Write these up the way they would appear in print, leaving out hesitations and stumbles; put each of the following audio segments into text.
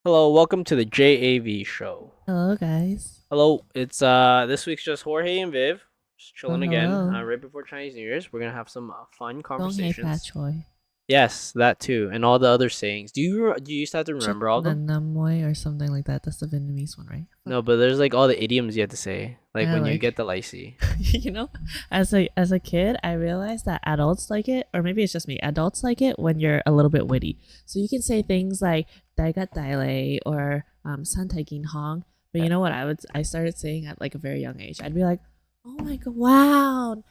Hello, welcome to the JAV show. Hello, guys. Hello, it's this week's just Jorge and Viv, just Oh, chilling again. hello. Right before Chinese New Year's, we're gonna have some fun Dong hei fat conversations. choy. Yes, that too, and all the other sayings. Do you used to have to Chut remember all of na them? nam moi or something like that. That's the Vietnamese one, right? No, but there's like all the idioms you have to say, like I when you like, get the lycee. you know, as a kid, I realized that adults like it, or maybe it's just me. Adults like it when you're a little bit witty. So you can say things like "dai gat dai lei" or "san tai gin hong." But you know what? I started saying at like a very young age. I'd be like, "Oh my god, wow,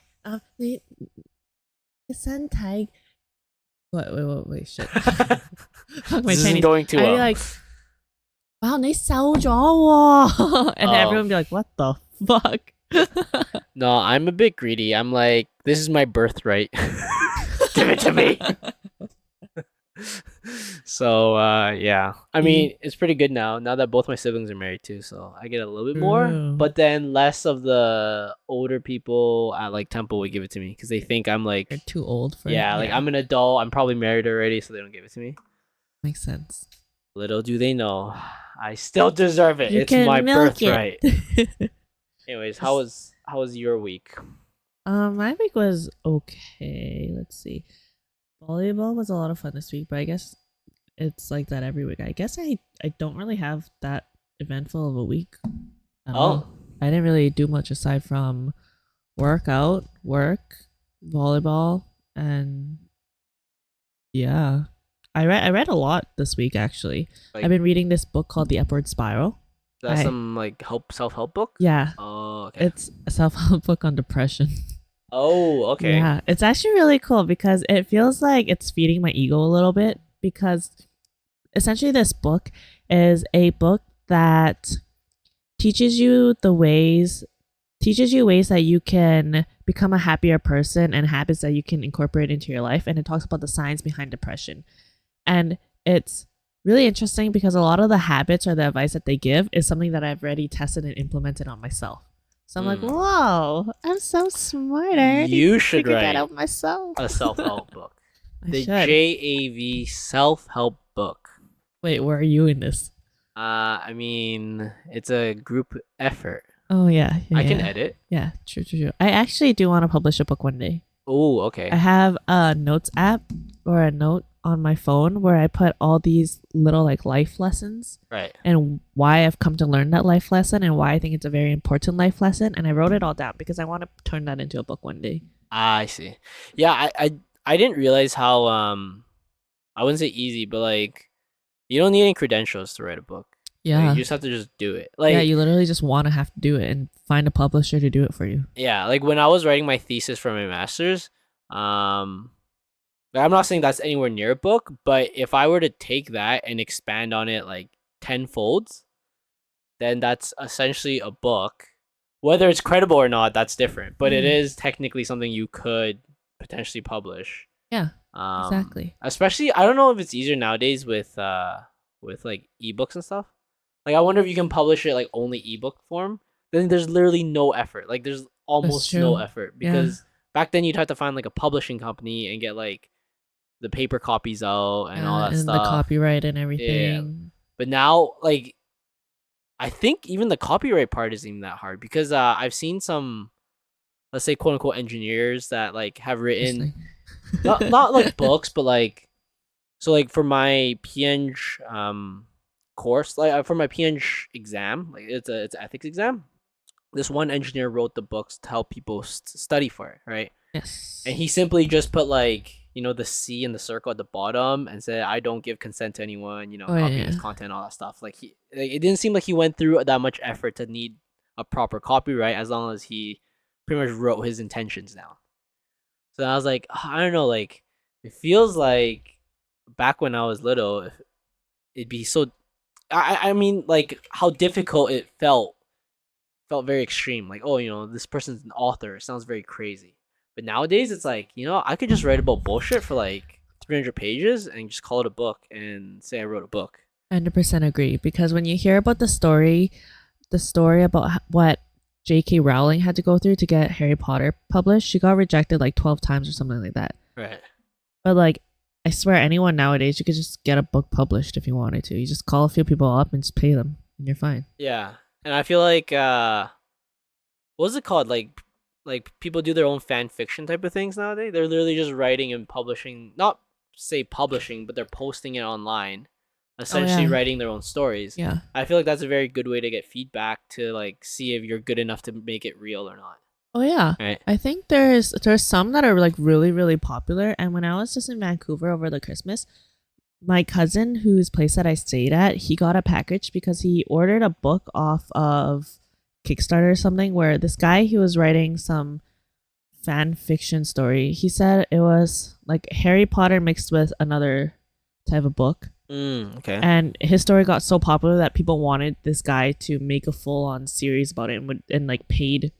the san tai." Wait, shit. Fuck my This isn't Chinese. going too I'd be well. like, wow, 你瘦咗喎. And Oh everyone would be like, what the fuck? no, I'm a bit greedy. I'm like, this is my birthright. Give it to me. So yeah, I mean it's pretty good now that both my siblings are married too, so I get a little bit more, True. but then less of the older people at like Temple would give it to me because they think I'm You're like, too old for it. yeah, like Yeah, I'm an adult, I'm probably married already, so they don't give it to me. makes sense. Little do they know, I still deserve it. You It's my can milk it. birthright. Anyways, how Just- was your week? my week was okay. Let's see. Volleyball was a lot of fun this week, but I guess it's like that every week. I guess I don't really have that eventful of a week at Oh, all. I didn't really do much aside from work, volleyball, and yeah. I read a lot this week actually. like I've been reading this book called The Upward Spiral. that's I some like self-help book. Yeah, Oh, okay. it's a self-help book on depression. Oh, okay. Yeah, it's actually really cool because it feels like it's feeding my ego a little bit because essentially this book is a book that teaches you the ways teaches you ways that you can become a happier person and habits that you can incorporate into your life, and it talks about the science behind depression. And it's really interesting because a lot of the habits or the advice that they give is something that I've already tested and implemented on myself. So I'm like, Hmm. whoa, I'm so smart. I already You should figured that write out myself. a self-help book. I The should. JAV self-help book. Wait, where are you in this? I mean, it's a group effort. Oh yeah, yeah, I can yeah. edit. Yeah, true, true, true. I actually do want to publish a book one day. Oh, I okay. have a notes app or a note on my phone where I put all these little like life lessons Right. and why I've come to learn that life lesson and why I think it's a very important life lesson. And I wrote it all down because I want to turn that into a book one day. I see. Yeah, I didn't realize how I wouldn't say easy, but like you don't need any credentials to write a book. Like you Yeah. just have to just do it. Yeah, Like you literally just want to have to do it and find a publisher to do it for you. yeah, like when I was writing my thesis for my master's, um I'm not saying that's anywhere near a book, but if I were to take that and expand on it like tenfolds, then that's essentially a book. Whether it's credible or not, that's different. But it Mm, is technically something you could potentially publish. yeah, exactly. Especially I don't know if it's easier nowadays with like ebooks and stuff. Like I wonder if you can publish it like only ebook form. Then there's literally no effort. Like there's That's almost no true. effort Yeah. because back then you'd have to find like a publishing company and get like the paper copies out and all Yeah, that and the stuff. copyright and Yeah. everything. But now like I think even the copyright part isn't even that hard because I've seen some, let's say, quote unquote engineers that like have written Interesting. not like books, but like so like for my PNG course, like for my PNG exam, like it's an ethics exam. This one engineer wrote the books to help people study for it, right? And Yes. he simply just put like the C in the circle at the bottom and said I don't give consent to anyone Oh yeah, copying his yeah. content, all that stuff. Like it didn't seem like he went through that much effort to need a proper copyright as long as he pretty much wrote his intentions down. So I was like, I don't know, like it feels like back when I was little, it'd be so. I mean, like how difficult it felt very extreme. Like, oh, this person's an author. It sounds very crazy. But nowadays, it's like, I could just write about bullshit for like 300 pages and just call it a book and say I wrote a book. 100% agree because when you hear about the story about what J.K. Rowling had to go through to get Harry Potter published, she got rejected like 12 times or something like that. Right. But like I swear, anyone nowadays, you could just get a book published if you wanted to. You just call a few people up and just pay them, and you're fine. Yeah, and I feel like what's it called? Like people do their own fan fiction type of things nowadays. They're literally just writing and publishing, not say publishing, but they're posting it online, Oh essentially yeah, writing their own stories. yeah. I feel like that's a very good way to get feedback to like see if you're good enough to make it real or not. Oh yeah. Right? I think there's some that are like really really popular. And when I was just in Vancouver over the Christmas, my cousin whose place that I stayed at, he got a package because he ordered a book off of Kickstarter or something where this guy he was writing some fan fiction story. He said it was like Harry Potter mixed with another type of book. Okay. And his story got so popular that people wanted this guy to make a full on series about it and like paid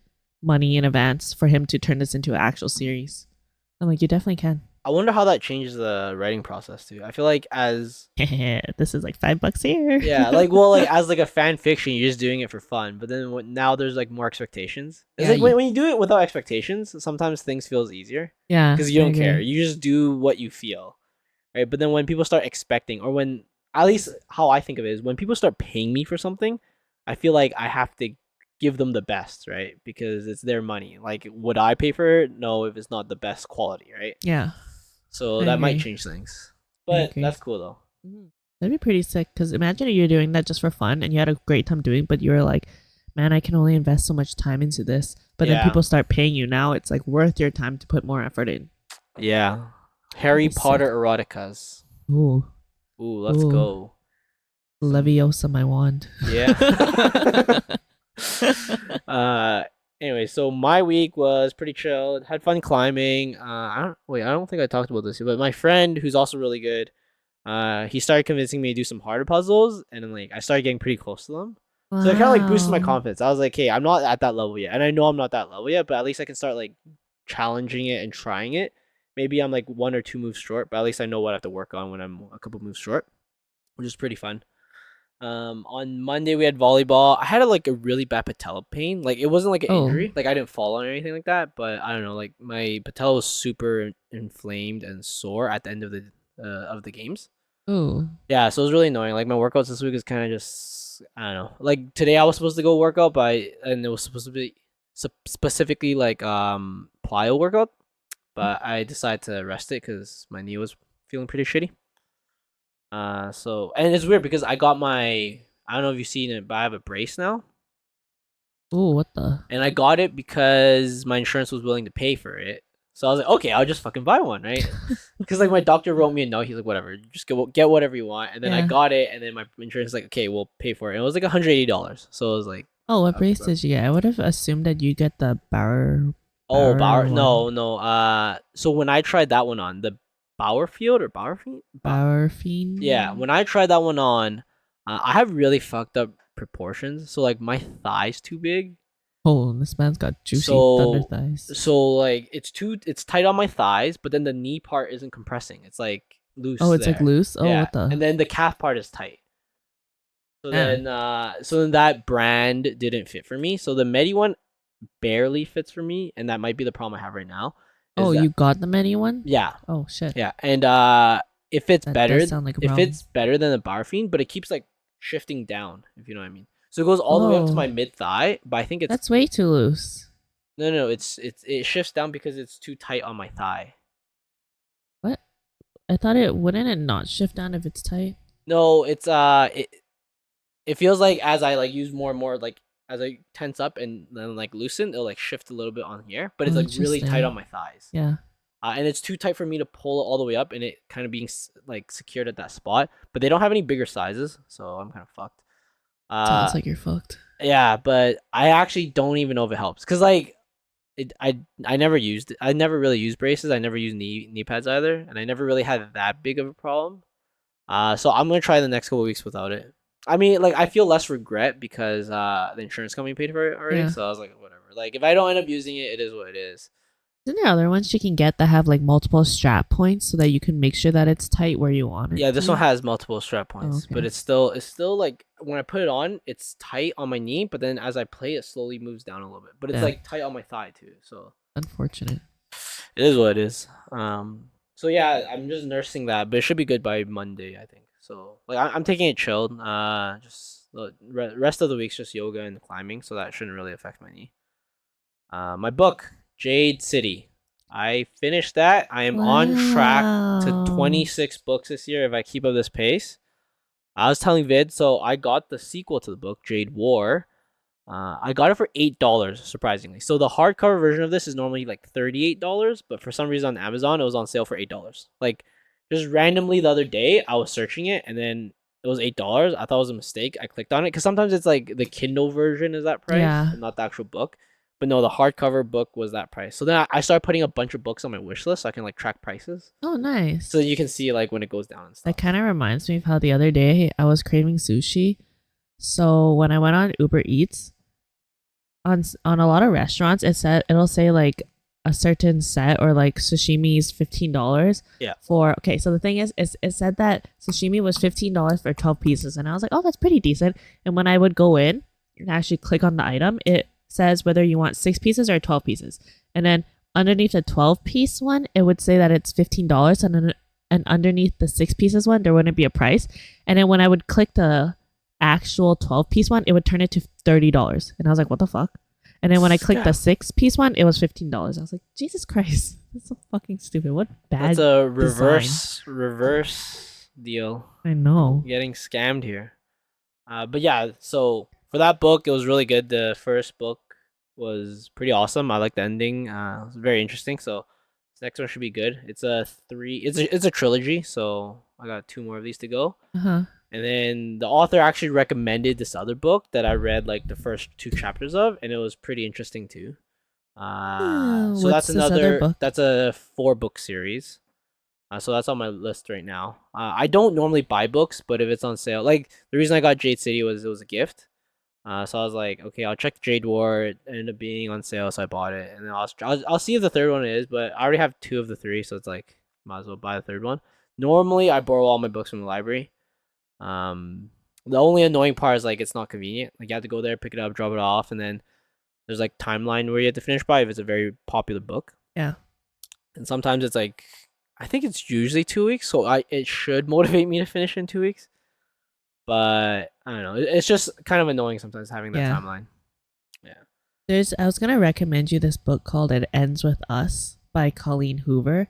money in advance for him to turn this into an actual series. I'm like, you definitely can. I wonder how that changes the writing process too. I feel like as This is like $5 here. yeah, like well, like as like a fan fiction, you're just doing it for fun. But then now there's like more expectations. It's Yeah, like when you do it without expectations, sometimes things feels easier yeah, because you I don't care. agree. You just do what you feel, right? But then when people start expecting, or when at least how I think of it is when people start paying me for something, I feel like I have to give them the best, right? Because it's their money. Like, would I pay for it? No, if it's not the best quality, right? Yeah, So I that might agree. change things. I But agree. that's cool though. That'd be pretty sick. Because imagine if you're doing that just for fun and you had a great time doing, but you were like, man, I can only invest so much time into this. But then Yeah. people start paying you. Now it's like worth your time to put more effort in. Yeah. That'd Harry be Potter sick. eroticas. Ooh, Ooh, let's ooh, go. Leviosa, my wand. Yeah. uh anyway, so my week was pretty chill. Had fun climbing. I don't think I talked about this, but my friend who's also really good, he started convincing me to do some harder puzzles and then like I started getting pretty close to them. So it kind of like boosted my Wow. confidence. I was like, hey, I'm not at that level yet. And I know I'm not that level yet, but at least I can start like challenging it and trying it. Maybe I'm like one or two moves short, but at least I know what I have to work on when I'm a couple moves short, which is pretty fun. On Monday we had volleyball. I had a really bad patella pain. Like it wasn't like an Oh, injury. Like I didn't fall on or anything like that. But I don't know. Like my patella was super inflamed and sore at the end of the games. oh. Yeah, so it was really annoying. Like my workouts this week is kind of just I don't know. Like today I was supposed to go work out, and it was supposed to be specifically like plyo workout, but I decided to rest it because my knee was feeling pretty shitty. So and it's weird because I don't know if you've seen it, but I have a brace now, Oh, what the? and I got it because my insurance was willing to pay for it. So I was like, okay, I'll just fucking buy one, right? Because like my doctor wrote me a note. He's like, whatever, just get whatever you want. And then I Yeah. got it, and then my insurance was like, okay, we'll pay for it. And it was like $180. So it was like, Oh, what brace did you get? I would have assumed that you get the oh, Bauer Bauer, one. no, no. So when I tried that one on the Bauerfield or Bauerfield, Bauer yeah, fiend. when I tried that one on, I have really fucked up proportions. So like my thigh's too big. Oh, this man's got juicy thunder So thighs. like it's tight on my thighs, but then the knee part isn't compressing. It's like loose Oh, it's like there. loose. Oh, Yeah. what the? And then the calf part is tight. Yeah. So then that brand didn't fit for me. So the Medi one barely fits for me, and that might be the problem I have right now. Is Oh, that you got the mini one? yeah, Oh shit. yeah. And it fits That does better. sound like a It problem. fits better than the Barfiend, but it keeps like shifting down, if you know what I mean. So it goes all the way up to Oh, my mid thigh, but I think it's that's way too loose. no, it shifts down because it's too tight on my thigh. What? I thought it wouldn't it not shift down if it's tight. No, it feels like as I like use more and more, like as I tense up and then like loosen, it'll like shift a little bit on here, but it's Oh, like really tight on interesting. my thighs. Yeah. And it's too tight for me to pull it all the way up, and it kind of being like secured at that spot. But they don't have any bigger sizes, so I'm kind of fucked. Sounds like you're fucked. Yeah, but I actually don't even know if it helps because like I never used it. I never really used braces. I never used knee pads either, and I never really had that big of a problem. So I'm gonna try the next couple weeks without it. I mean, like I feel less regret because the insurance company paid for it already. Yeah. So I was like, whatever. Like if I don't end up using it, it is what it is. Isn't there other ones you can get that have like multiple strap points so that you can make sure that it's tight where you want it Yeah, to this one be? has multiple strap Oh, points, but okay. it's still like when I put it on, it's tight on my knee, but then as I play, it slowly moves down a little bit. But it's Yeah. like tight on my thigh too. So Unfortunate. it is what it is. So yeah, I'm just nursing that, but it should be good by Monday, I think. So like I'm taking it chilled. Just the rest of the week's just yoga and climbing, so that shouldn't really affect my knee. My book, Jade City. I finished that. I am on track to Wow. 26 books this year if I keep up this pace. I was telling Vid, so I got the sequel to the book, Jade War. I got it for $8, surprisingly. So the hardcover version of this is normally like $38, but for some reason on Amazon it was on sale for $8. Like just randomly the other day I was searching it and then it was $8. I thought it was a mistake. I clicked on it because sometimes it's like the Kindle version is that price Yeah. and not the actual book. But no, the hardcover book was that price. So then I started putting a bunch of books on my wish list so I can like track prices. Oh, So nice. you can see like when it goes down and That stuff. kind of reminds me of how the other day I was craving sushi. So when I went on Uber Eats, on a lot of restaurants, it'll say like a certain set or like sashimi is $15 Yeah. for. Okay, so the thing is, it said that sashimi was $15 for 12 pieces, and I was like, oh, that's pretty decent. And when I would go in and actually click on the item, it says whether you want 6 pieces or 12 pieces, and then underneath the 12-piece one, it would say that it's $15, and underneath the 6 pieces one, there wouldn't be a price. And then when I would click the actual 12-piece one, it would turn it to $30. And I was like, what the fuck? And then when I clicked the Scam. 6-piece one, it was $15. I was like, Jesus Christ, that's so fucking stupid. What bad That's a design. reverse deal. I know. Getting scammed here. But yeah, so for that book, it was really good. The first book was pretty awesome. I like the ending. It was very interesting. So this next one should be good. It's a three. It's a trilogy. So I got 2 more of these to go. Uh-huh. And then the author actually recommended this other book that I read like the first 2 chapters of, and it was pretty interesting too. So What's that's this other book? that's a 4-book series. So that's on my list right now. I don't normally buy books, but if it's on sale, like the reason I got Jade City was it was a gift. So I was like, okay, I'll check Jade War. It ended up being on sale, so I bought it, and then I'll see if the third one is. But I already have 2 of the 3, so it's like might as well buy the third one. Normally, I borrow all my books from the library. Um, the only annoying part is like it's not convenient. Like you have to go there, pick it up, drop it off, and then there's like timeline where you have to finish by if it's a very popular book. Yeah. And sometimes it's like I think it's usually 2 weeks, so it should motivate me to finish in 2 weeks. But I don't know. It's just kind of annoying sometimes having that Yeah. timeline. Yeah. I was gonna recommend you this book called It Ends With Us by Colleen Hoover.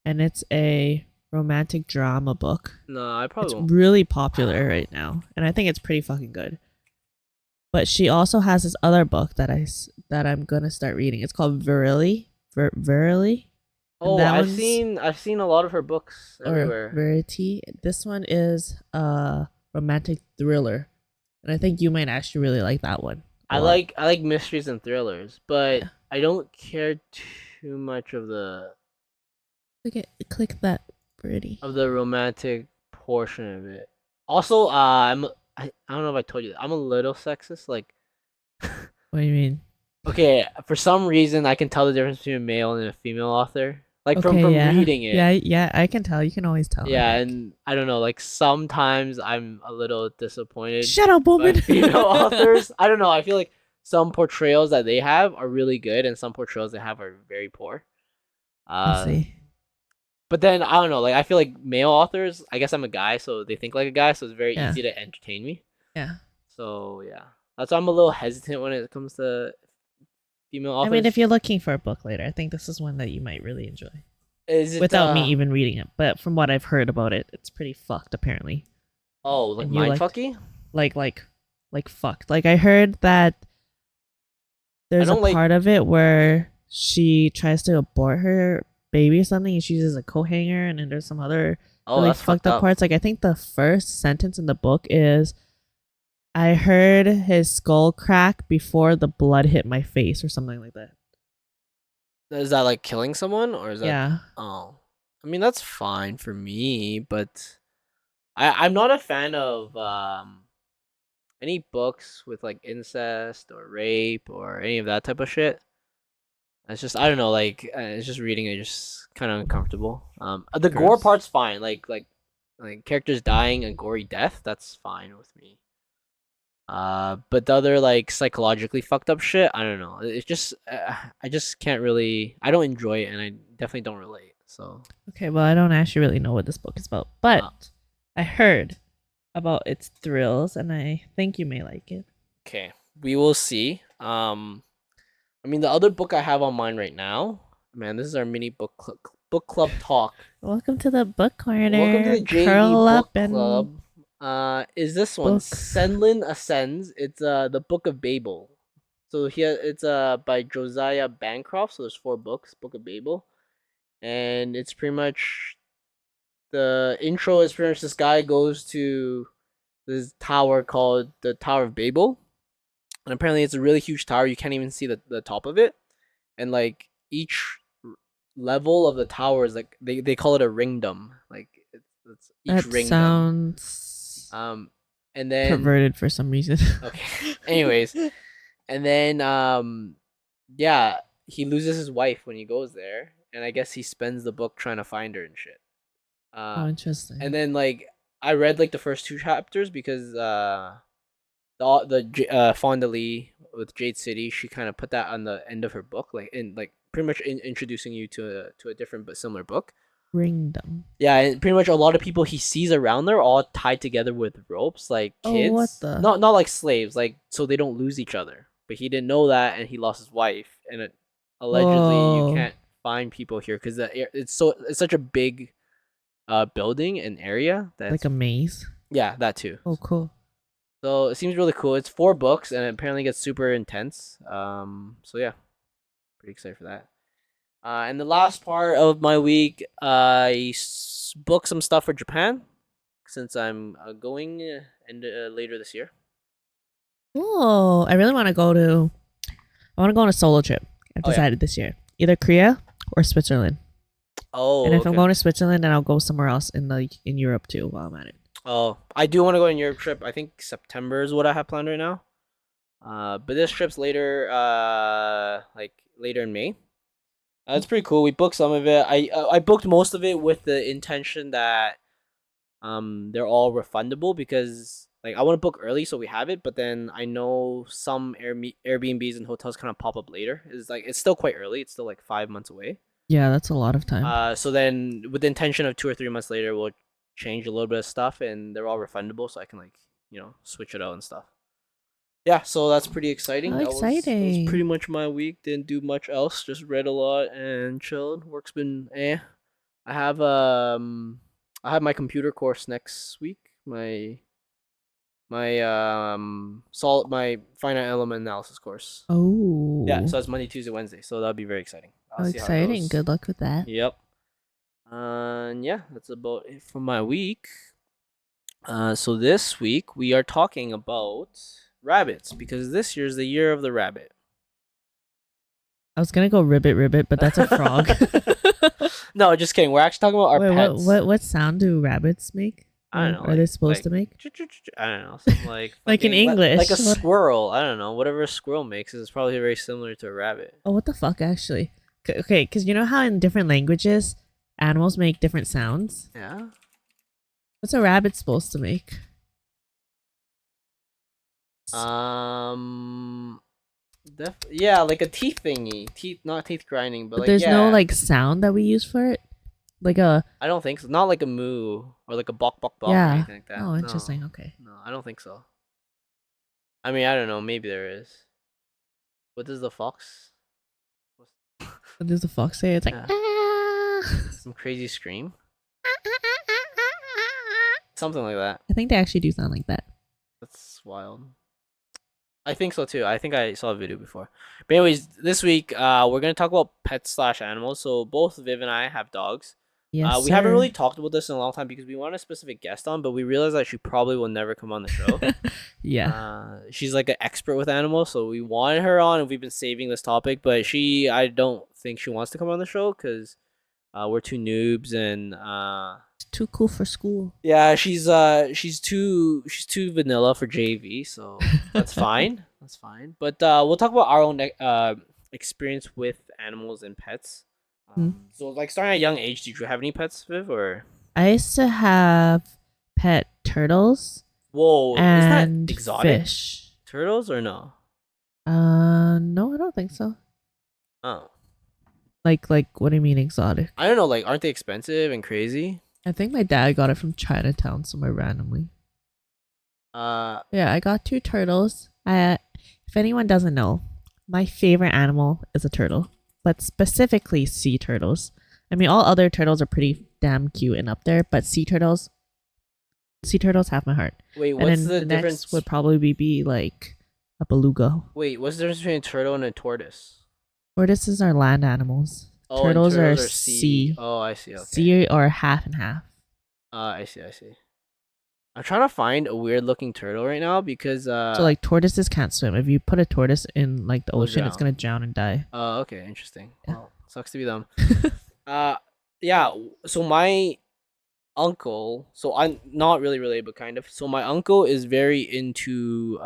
And it's a romantic drama book. No, I probably It's won't. really popular right now. And I think it's pretty fucking good. But she also has this other book that I'm gonna start reading. It's called Verily. Verily. And Oh, that I've seen a lot of her books or everywhere. Verity. This one is a romantic thriller. And I think you might actually really like that one. I like mysteries and thrillers, but Yeah. I don't care too much of the Click that Verity. romantic portion of it. Also, I don't know if I told you that. I'm a little sexist. Like, What do you mean? okay, for some reason I can tell the difference between a male and a female author. Like Okay, from yeah. reading it. Yeah, I can tell. You can always tell. I Yeah, think. and I don't know, like sometimes I'm a little disappointed Shut up, by woman. female authors. I don't know. I feel like some portrayals that they have are really good, and some portrayals they have are very poor. I Uh, see. but then I don't know. Like I feel like male authors. I guess I'm a guy, so they think like a guy, so it's very Yeah. easy to entertain me. Yeah. So yeah, that's why I'm a little hesitant when it comes to female authors. I mean, if you're looking for a book later, I think this is one that you might really enjoy. is it Without me even reading it, but from what I've heard about it, it's pretty fucked apparently. oh like And you mind liked- fucky? Like fucked. Like I heard that there's a don't like- part of it where she tries to abort her baby or something, and she uses a coat hanger, and then there's some other Oh, really that's fucked up parts. Like I think the first sentence in the book is, "I heard his skull crack before the blood hit my face," or something like that. Is that like killing someone or is that? Yeah. Oh, I mean that's fine for me, but I'm not a fan of any books with like incest or rape or any of that type of shit. It's just I don't know, like it's just reading it just kind of uncomfortable. The gore Gross. part's fine, like characters dying a gory death, that's fine with me. But the other like psychologically fucked up shit, I don't know. It's just I just can't really. I don't enjoy it, and I definitely don't relate. So Okay, well, I don't actually really know what this book is about, but uh, I heard about its thrills, and I think you may like it. okay, we will see. I mean, the other book I have on mine right now, man, this is our mini book club talk. Welcome to the book Welcome to corner. the JV Curl up book and club. Is this one book. Senlin Ascends? It's the Book of Babel. So here it's by Josiah Bancroft. So there's 4 books, Book of Babel, and it's pretty much the intro is pretty much this guy goes to this tower called the Tower of Babel, and apparently it's a really huge tower. You can't even see the top of it, and like each level of the tower is like they call it a ringdom. Like it's each That ringdom. sounds And then perverted for some reason. okay. Anyways, and then yeah, he loses his wife when he goes there, and I guess he spends the book trying to find her and shit. Oh, interesting. And then like I read like the first 2 chapters because Fonda Lee with Jade City, she kind of put that on the end of her book, like in like pretty much introducing you to a different but similar book. Ringdom. Yeah, and pretty much a lot of people he sees around there all tied together with ropes, like kids. Oh, what the? Not like slaves, like so they don't lose each other. But he didn't know that, and he lost his wife, and allegedly you Whoa. can't find people here because it's such a big building and area that Like a maze. yeah, that too. Oh, cool. So it seems really cool. It's 4 books and it apparently gets super intense. So yeah, pretty excited for that. And the last part of my week, I booked some stuff for Japan since I'm going later this year. Oh, I really want to go to. I want to go on a solo trip. I've Oh, yeah. decided this year, either Korea or Switzerland. Oh, And if okay. I'm going to Switzerland, then I'll go somewhere else in Europe too while I'm at it. Oh, I do want to go on Europe trip. I think September is what I have planned right now. But this trip's later, like later in May. That's pretty cool. We booked some of it. I booked most of it with the intention that they're all refundable because like I want to book early so we have it, but then I know some Airbnbs and hotels kind of pop up later. It's like it's still quite early. It's still like 5 months away. Yeah, that's a lot of time. So then with the intention of 2 or 3 months later, we'll change a little bit of stuff and they're all refundable, so I can like switch it out and stuff. Yeah, so that's pretty exciting. How That was exciting. pretty much my week. Didn't do much else. Just read a lot and chilled. Work's been I have my computer course next week. My finite element analysis course. Oh. Yeah, so it's Monday, Tuesday, Wednesday. So that'll be very exciting. How See how it exciting. goes. Good luck with that. Yep. And yeah, that's about it for my week. So this week we are talking about rabbits because this year's the year of the rabbit. I was gonna go ribbit, but that's a frog. No, just kidding. We're actually talking about our Wait, pets. what sound do rabbits make? I don't know. What are they supposed to make? I don't know. Something like Like in English. like a squirrel. I don't know. Whatever a squirrel makes is probably very similar to a rabbit. Oh, what the fuck, actually? Okay, because you know how in different languages, animals make different sounds? Yeah. What's a rabbit supposed to make? Yeah, like a teeth thingy. Teeth, not teeth grinding, but like there's no like sound that we use for it? Like a... I don't think so. Not like a moo or like a bok bok bok or Yeah. anything like that. Oh, interesting. Okay. No, I don't think so. I mean, I don't know. Maybe there is. What does the fox? What does the fox say? It's like... Yeah. "Ah." Some crazy scream. Something like that. I think they actually do sound like that. That's wild. I think so too. I think I saw a video before. But anyways, this week we're gonna talk about pets slash animals. So both Viv and I have dogs. Yes, we haven't sir. really talked about this in a long time because we want a specific guest on, but we realized that she probably will never come on the show. Yeah. She's like an expert with animals, so we wanted her on, and we've been saving this topic. But I don't think she wants to come on the show because we're two noobs and It's too cool for school. yeah, she's too vanilla for JV, so that's fine. That's fine. But we'll talk about our own experience with animals and pets. So like starting at a young age, did you have any pets, Viv, or? I used to have pet turtles. Whoa, and is that exotic? fish. Turtles or no? No, I don't think so. Oh. Like what do you mean exotic? I don't know, like aren't they expensive and crazy? I think my dad got it from Chinatown somewhere randomly. Uh, Yeah, I got 2 turtles. If anyone doesn't know, my favorite animal is a turtle, but specifically sea turtles. I mean, all other turtles are pretty damn cute and up there, but sea turtles have my heart. wait, And what's then the the difference? next would probably be like a beluga. Wait, what's the difference between a turtle and a tortoise? Tortoises are land animals. Oh, and Turtles are turtles are sea. sea, Oh, I see. Okay. sea or half and half. I see. I see. I'm trying to find a weird looking turtle right now because So like tortoises can't swim. If you put a tortoise in like the It'll ocean, it's drown. gonna drown and die. Oh, okay, interesting. Yeah. Well, sucks to be them. Uh, yeah. So my uncle, so I'm not really related, but kind of. So my uncle is very into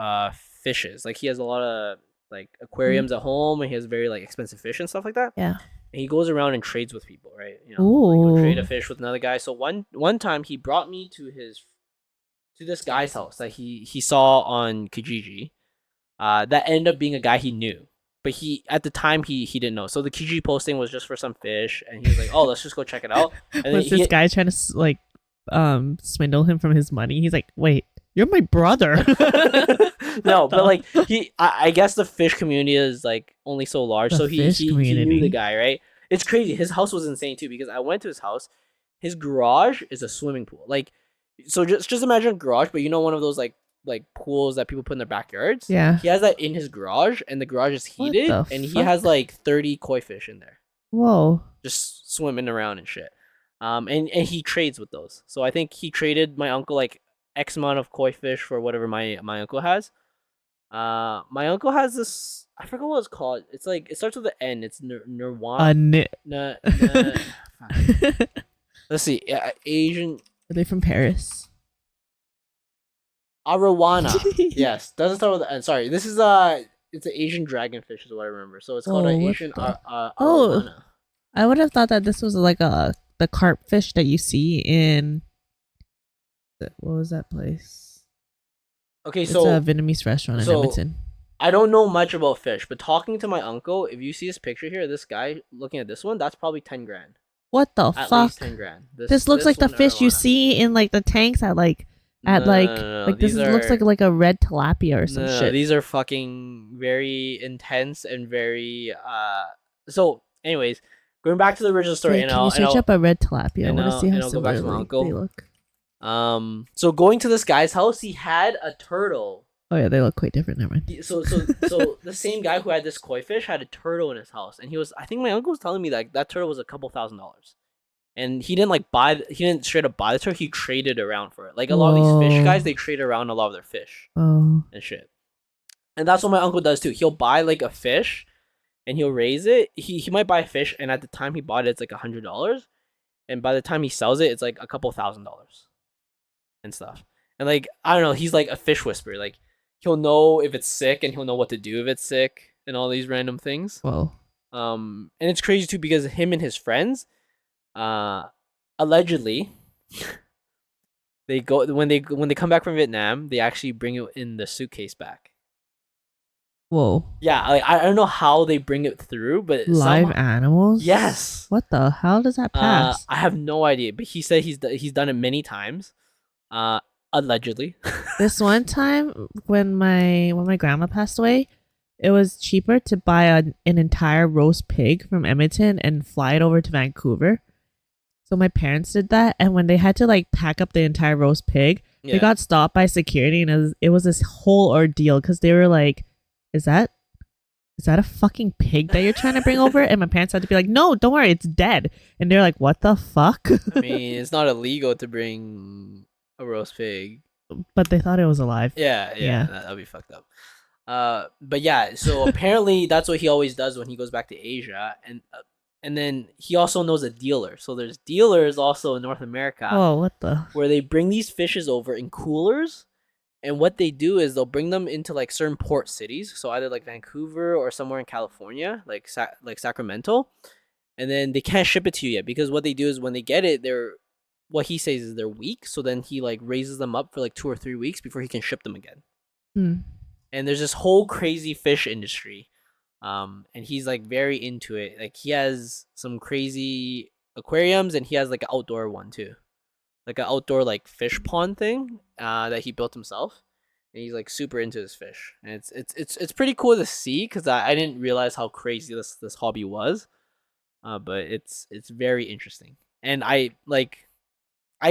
fishes. Like he has a lot of like aquariums at home, and he has very like expensive fish and stuff like that. Yeah. And he goes around and trades with people, right? You know, like he'll trade a Ooh. fish with another guy. So one time he brought me to this guy's house that he saw on Kijiji. That ended up being a guy he knew, but he at the time he didn't know. So the Kijiji posting was just for some fish, and he was like, "Oh, let's just go check it out." And then Was this guy trying to like swindle him from his money? He's like, wait, you're my brother. No, but like I guess the fish community is like only so large, The so he fish he knew community. the guy, right? It's crazy. His house was insane too because I went to his house. His garage is a swimming pool. Like, so just imagine a garage, but you know one of those like pools that people put in their backyards. Yeah. He has that in his garage, and the garage is What heated, the and he fuck? has like 30 koi fish in there, Whoa. just swimming around and shit. And he trades with those. So I think he traded my uncle like X amount of koi fish for whatever my uncle has. My uncle has this. I forgot what it's called. It's like it starts with an N. It's Nirwana. Let's see. Asian Are they from Paris? arowana. Yes, doesn't start with an N. Sorry, this is it's an Asian dragonfish is what I remember. So it's called an Oh, what Asian the- arowana. I would have thought that this was like the carp fish that you see in what was that place? Okay, It's so a Vietnamese restaurant in so- Edmonton. I don't know much about fish, but talking to my uncle, if you see this picture here, this guy looking at this one, that's probably 10 grand. What the At fuck? least 10 grand. This looks like the one fish you arowana. see in like the tanks at like No, like this these looks are- like a red tilapia or some No, shit. these are fucking very intense and very so anyways, going back to the original story, Wait, and can you I'll, search up a red tilapia? I and want to I'll- see how and I'll go back to my similar uncle. they look. so going to this guy's house, he had a turtle. Oh yeah, they look quite different. Never mind. So the same guy who had this koi fish had a turtle in his house, and I think my uncle was telling me that turtle was a couple $1,000s. And he didn't straight up buy the turtle, he traded around for it. Like a lot of these fish Whoa. guys, they trade around a lot of their fish Oh, and shit. And that's what my uncle does too. He'll buy like a fish and he'll raise it. He might buy a fish, and at the time he bought it, it's like $100. And by the time he sells it, it's like a couple $1,000s and stuff. And like, I don't know, he's like a fish whisperer. Like he'll know if it's sick, and he'll know what to do if it's sick, and all these random things. whoa. And it's crazy too because him and his friends, allegedly, they go when they come back from Vietnam, they actually bring it in the suitcase back. Whoa. Yeah, like I don't know how they bring it through, but Live animals? Yes. What the hell does that pass? I have no idea, but he said he's done it many times. Allegedly. This one time when my grandma passed away, it was cheaper to buy an entire roast pig from Edmonton and fly it over to Vancouver. So my parents did that, and when they had to like pack up the entire roast pig, Yeah. they got stopped by security, and it was this whole ordeal because they were like, is that a fucking pig that you're trying to bring over? And my parents had to be like, no, don't worry, it's dead. And they're like, what the fuck? I mean, it's not illegal to bring a roast pig. But they thought it was alive. Yeah, Yeah. that'd be fucked up. But yeah, so apparently that's what he always does when he goes back to Asia, and then he also knows a dealer. So there's dealers also in North America Oh, what the? where they bring these fishes over in coolers, and what they do is they'll bring them into like certain port cities, so either like Vancouver or somewhere in California, like Sacramento, and then they can't ship it to you yet because what they do is when they get it, what he says is they're weak, so then he like raises them up for like 2 or 3 weeks before he can ship them again. Hmm. And there's this whole crazy fish industry And he's like very into it. Like he has some crazy aquariums, and he has like an outdoor one too, like an outdoor like fish pond thing that he built himself. And he's like super into his fish, and it's pretty cool to see because I didn't realize how crazy this hobby was. But it's very interesting, and I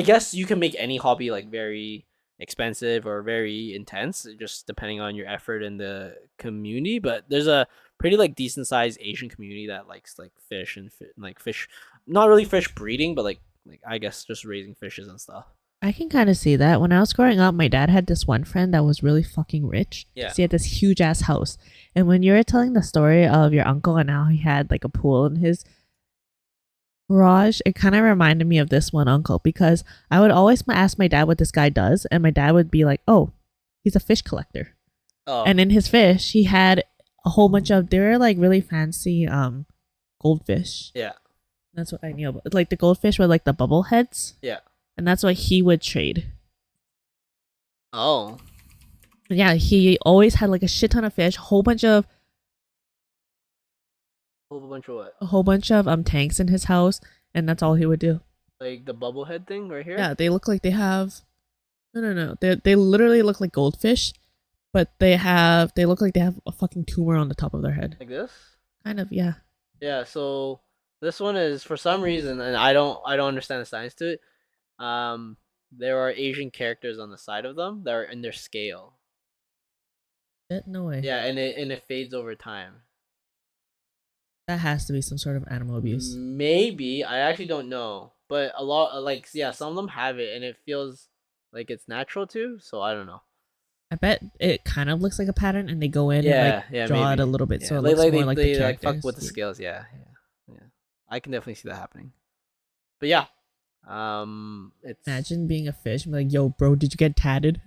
guess you can make any hobby like very expensive or very intense, just depending on your effort in the community. But there's a pretty like decent sized Asian community that likes like fish and like fish, not really fish breeding, but like I guess just raising fishes and stuff. I can kind of see that. When I was growing up, my dad had this one friend that was really fucking rich. Yeah. He had this huge ass house. And when you were telling the story of your uncle and how he had like a pool in his garage, it kind of reminded me of this one uncle because I would always ask my dad what this guy does, and my dad would be like, "Oh, he's a fish collector." Oh. And in his fish, he had a whole bunch of, they were like really fancy goldfish. Yeah. That's what I knew about. Like the goldfish with like the bubble heads. Yeah. And that's what he would trade. Oh. Yeah, he always had like a shit ton of fish, a whole bunch of what? a whole bunch of tanks in his house, and that's all he would do. Like the bubblehead thing right here? Yeah, they look like they have no. They literally look like goldfish, but they look like they have a fucking tumor on the top of their head. Like this? Kind of, yeah. Yeah, so this one is for some reason, and I don't understand the science to it. There are Asian characters on the side of them that are in their scale. No way. Yeah, and it fades over time. That has to be some sort of animal abuse. Maybe, I actually don't know, but a lot like yeah, some of them have it, and it feels like it's natural too. So I don't know. I bet it kind of looks like a pattern, and they go in and like draw it a little bit, so it like, looks more like they the characters. like fuck with the scales. Yeah. I can definitely see that happening. But yeah, it's Imagine being a fish and be like, "Yo, bro, did you get tatted?"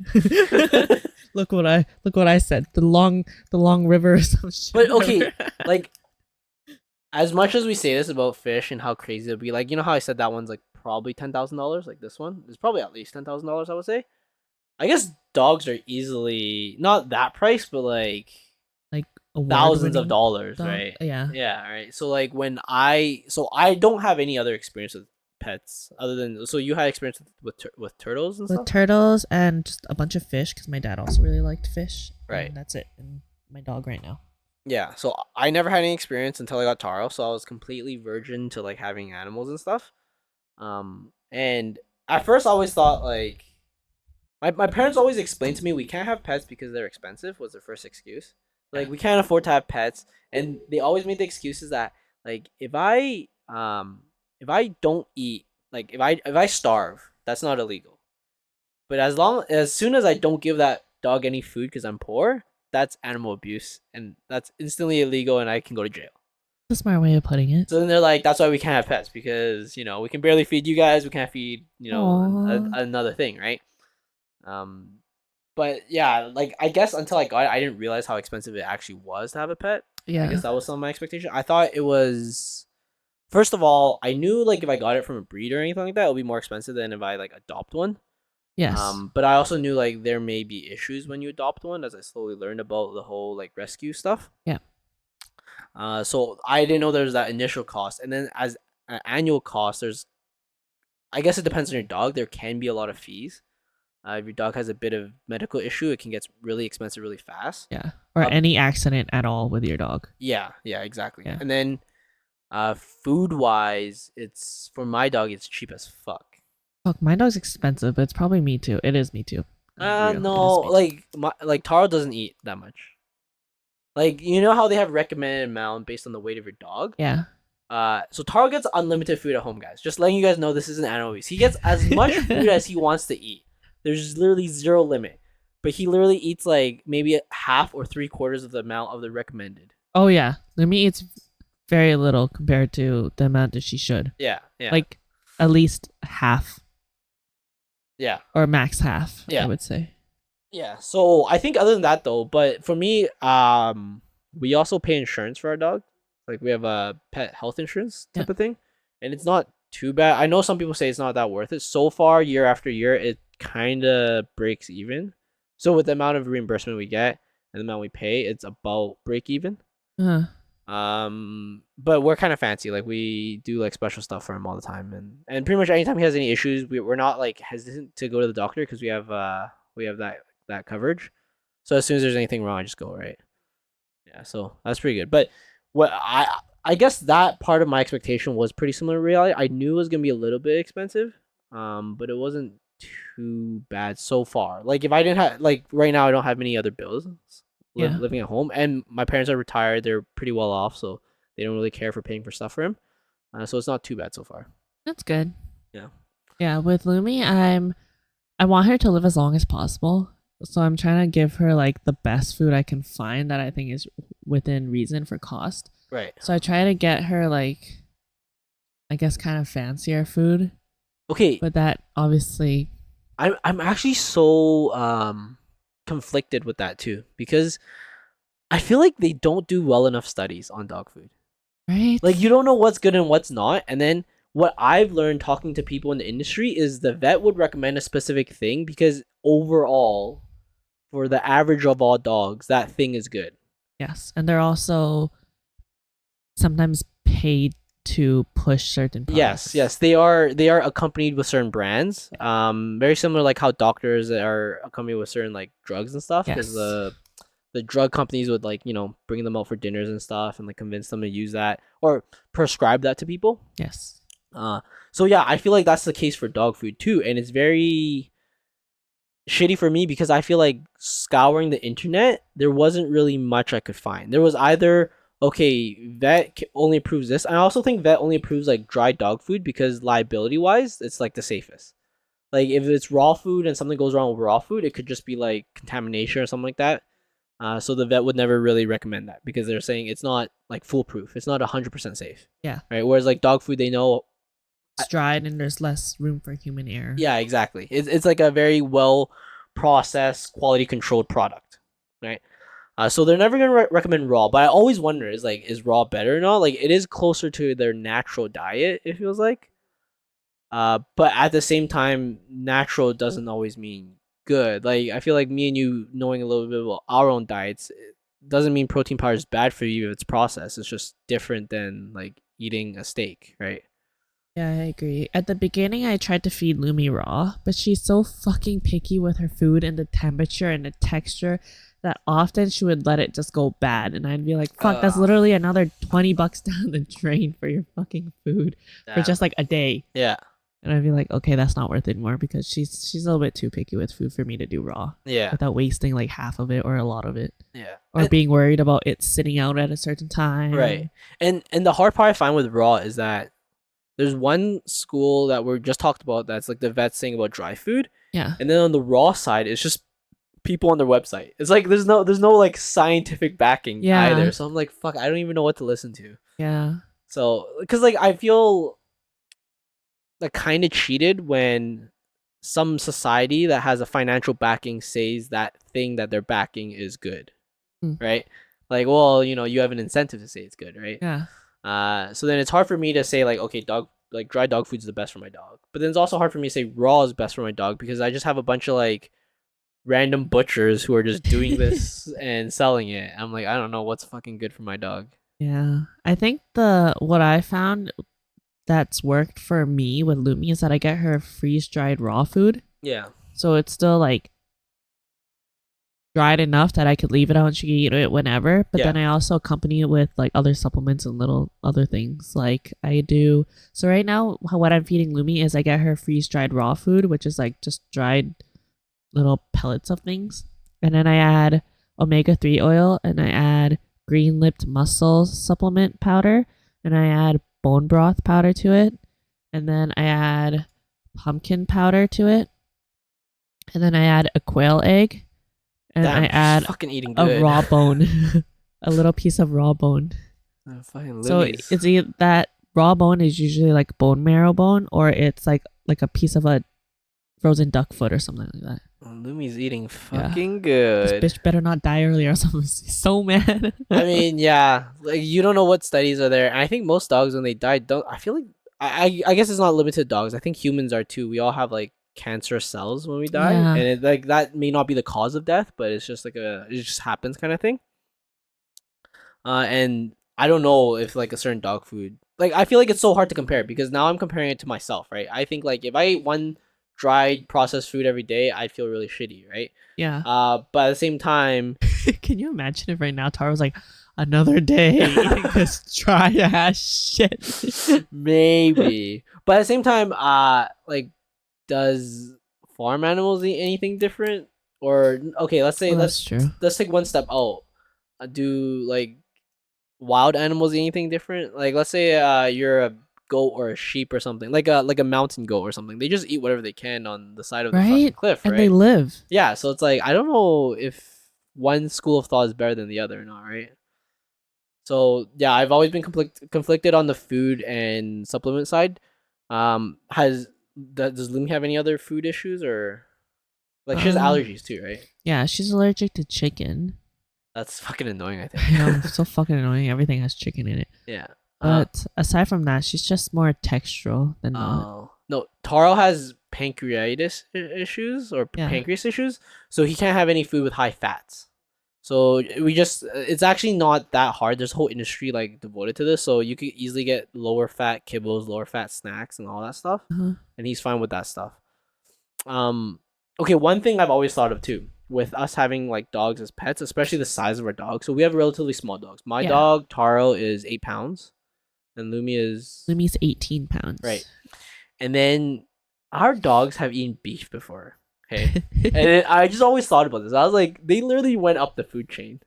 look what I said. The long river or some shit. But okay, like as much as we say this about fish and how crazy it'll be, like you know how I said that one's like probably $10,000. Like this one is probably at least $10,000. I would say. I guess dogs are easily not that price, but like thousands of dollars, dog? right? Yeah. Yeah, right. So like I don't have any other experience with pets other than so you had experience with turtles and With stuff. turtles and just a bunch of fish because my dad also really liked fish. Right. And that's it. And my dog right now. Yeah, so I never had any experience until I got Taro, so I was completely virgin to like having animals and stuff. And at first I always thought like my parents always explained to me we can't have pets because they're expensive was their first excuse. Like we can't afford to have pets, and they always made the excuses that like if I don't eat, like if I starve, that's not illegal. But as soon as I don't give that dog any food because I'm poor, that's animal abuse, and that's instantly illegal, and I can go to jail. That's a smart way of putting it. So then they're like, that's why we can't have pets because we can barely feed you guys. We can't feed another thing, right? But yeah, like I guess until I got it, I didn't realize how expensive it actually was to have a pet. Yeah. I guess that was some of my expectation. I thought it was. First of all, I knew like if I got it from a breed or anything like that, it would be more expensive than if I like adopt one. Yes. But I also knew like there may be issues when you adopt one, as I slowly learned about the whole like rescue stuff. Yeah. So I didn't know there was that initial cost, and then as an annual cost, there's. I guess it depends on your dog. There can be a lot of fees. If your dog has a bit of medical issue, it can get really expensive really fast. Yeah. Or any accident at all with your dog. Yeah, exactly. Yeah. And then food wise, it's for my dog it's cheap as fuck. Fuck, my dog's expensive, but it's probably me too. It is me too. No, like Taro doesn't eat that much. Like you know how they have recommended amount based on the weight of your dog? Yeah. So Taro gets unlimited food at home, guys. Just letting you guys know this isn't animal abuse. He gets as much food as he wants to eat. There's literally zero limit. But he literally eats like maybe half or 3/4 of the amount of the recommended. Oh yeah. Lumi eats very little compared to the amount that she should. Yeah. Like at least half. Yeah. Or max half, Yeah. I would say. Yeah. So I think other than that though, but for me, we also pay insurance for our dog. Like we have a pet health insurance type of thing. And it's not too bad. I know some people say it's not that worth it. So far, year after year, it kind of breaks even. So with the amount of reimbursement we get and the amount we pay, it's about break even. Uh, But we're kind of fancy. Like we do like special stuff for him all the time, and pretty much anytime he has any issues, we're not like hesitant to go to the doctor because we have that coverage. So as soon as there's anything wrong, I just go right. Yeah, so that's pretty good. But what I guess that part of my expectation was pretty similar to reality. I knew it was gonna be a little bit expensive, but it wasn't too bad so far. Like if I didn't have like right now, I don't have many other bills yeah, living at home, and my parents are retired. They're pretty well off, so they don't really care for paying for stuff for him. So it's not too bad so far. that's good. Yeah. Yeah, with Lumi, I want her to live as long as possible. So I'm trying to give her like the best food I can find that I think is within reason for cost. Right. So I try to get her like, I guess, kind of fancier food, Okay. but that obviously, I'm actually so conflicted with that too because I feel like they don't do well enough studies on dog food. right? Like you don't know what's good and what's not. And then what I've learned talking to people in the industry is the vet would recommend a specific thing because overall, for the average of all dogs, that thing is good. Yes, and they're also sometimes paid to push certain Yes, products. yes, they are accompanied with certain brands. Very similar like how doctors are accompanied with certain like drugs and stuff because Yes, the drug companies would like bring them out for dinners and stuff and like convince them to use that or prescribe that to people. yes, Uh, so yeah, I feel like that's the case for dog food too, and it's very shitty for me because I feel like scouring the internet, there wasn't really much I could find. There was either okay, only approves this. I also think vet only approves like dry dog food because liability wise, it's like the safest. Like if it's raw food and something goes wrong with raw food, it could just be like contamination or something like that. So the vet would never really recommend that because they're saying it's not like foolproof. It's not 100% safe, yeah. right? Whereas like dog food, they know. It's dried and there's less room for human error. Yeah, exactly. It's like a very well processed, quality controlled product, right? So they're never gonna recommend raw, but I always wonder is raw better or not? Like it is closer to their natural diet. It feels like, but at the same time, natural doesn't always mean good. Like I feel like me and you knowing a little bit about our own diets it doesn't mean protein powder is bad for you if it's processed. It's just different than like eating a steak, right? Yeah, I agree. At the beginning, I tried to feed Lumi raw, but she's so fucking picky with her food and the temperature and the texture that often she would let it just go bad. And I'd be like, fuck, that's Uh, literally another 20 bucks down the drain for your fucking food for Damn. just like a day. Yeah. And I'd be like, okay, that's not worth it anymore because she's a little bit too picky with food for me to do raw Yeah. without wasting like half of it or a lot of it Yeah. or being worried about it sitting out at a certain Right. time. And the hard part I find with raw is that there's one school that we're just talked about that's like the vets saying about dry food, Yeah. and then on the raw side, it's just people on their website. It's like there's no like scientific backing Yeah. either. So I'm like, fuck, I don't even know what to listen to. Yeah. So because like I feel like kind of cheated when some society that has a financial backing says that thing that they're backing is good, Mm. right? Like, well, you have an incentive to say it's good, right? Yeah. So then it's hard for me to say like, okay, dog like dry dog food is the best for my dog. But then it's also hard for me to say raw is best for my dog because I just have a bunch of like random butchers who are just doing this and selling it. I'm like, I don't know what's fucking good for my dog. Yeah. I think the what I found that's worked for me with Lumi is that I get her freeze dried raw food. Yeah. So it's still like dried enough that I could leave it out and she could eat it whenever. But Yeah. then I also accompany it with like other supplements and little other things like I do. So right now, what I'm feeding Lumi is I get her freeze dried raw food, which is like just dried little pellets of things. And then I add omega 3 oil and I add green lipped mussel supplement powder and I add bone broth powder to it. And then I add pumpkin powder to it. And then I add a quail egg and Damn, I she's add fucking eating a good. raw bone, a little piece of raw bone. Fucking So Lumi's. it's either that raw bone is usually like bone marrow bone, or it's like a piece of a frozen duck foot or something like that. Lumi's eating Yeah, fucking this good. bitch better not die early or something. She's so mad. I mean, yeah, like you don't know what studies are there. And I think most dogs when they die don't. I feel like I guess it's not limited to dogs. I think humans are too. We all have like cancerous cells when we die, Yeah, and like that may not be the cause of death, but it's just like it just happens kind of thing. And I don't know if like a certain dog food, like I feel like it's so hard to compare because now I'm comparing it to myself, right? I think like if I ate one dried processed food every day, I'd feel really shitty, right? Yeah. But at the same time, Can you imagine if right now Tara was like, another day eating this dry ass shit? maybe. But at the same time, like, does farm animals eat anything different? Or okay, let's say Well, that's true. let's take one step out. Do like wild animals eat anything different? Like, let's say you're a goat or a sheep or something, like a mountain goat or something. They just eat whatever they can on the side of the fucking Right? cliff, And right? they live. Yeah, so it's like I don't know if one school of thought is better than the other or not, right? So yeah, I've always been conflicted on the food and supplement side. Does Lumi have any other food issues or like she has allergies too, right? Yeah, she's allergic to chicken. That's fucking annoying, I I think. know, so fucking annoying. Everything has chicken in it. Yeah. But aside from that, she's just more textural than not. No, Taro has pancreatitis issues or Yeah. pancreas issues, so he can't have any food with high fats. So we just it's actually not that hard. There's a whole industry like devoted to this, so you could easily get lower fat kibbles, lower fat snacks, and all that stuff. Uh-huh. And he's fine with that stuff. Okay, one thing I've always thought of too, with us having like dogs as pets, especially the size of our dog. So we have relatively small dogs. My Yeah. dog Taro is 8 pounds, and Lumi is Lumi's 18 pounds. right. And then our dogs have eaten beef before. Okay, and I just always thought about this. I was like, they literally went up the food chain.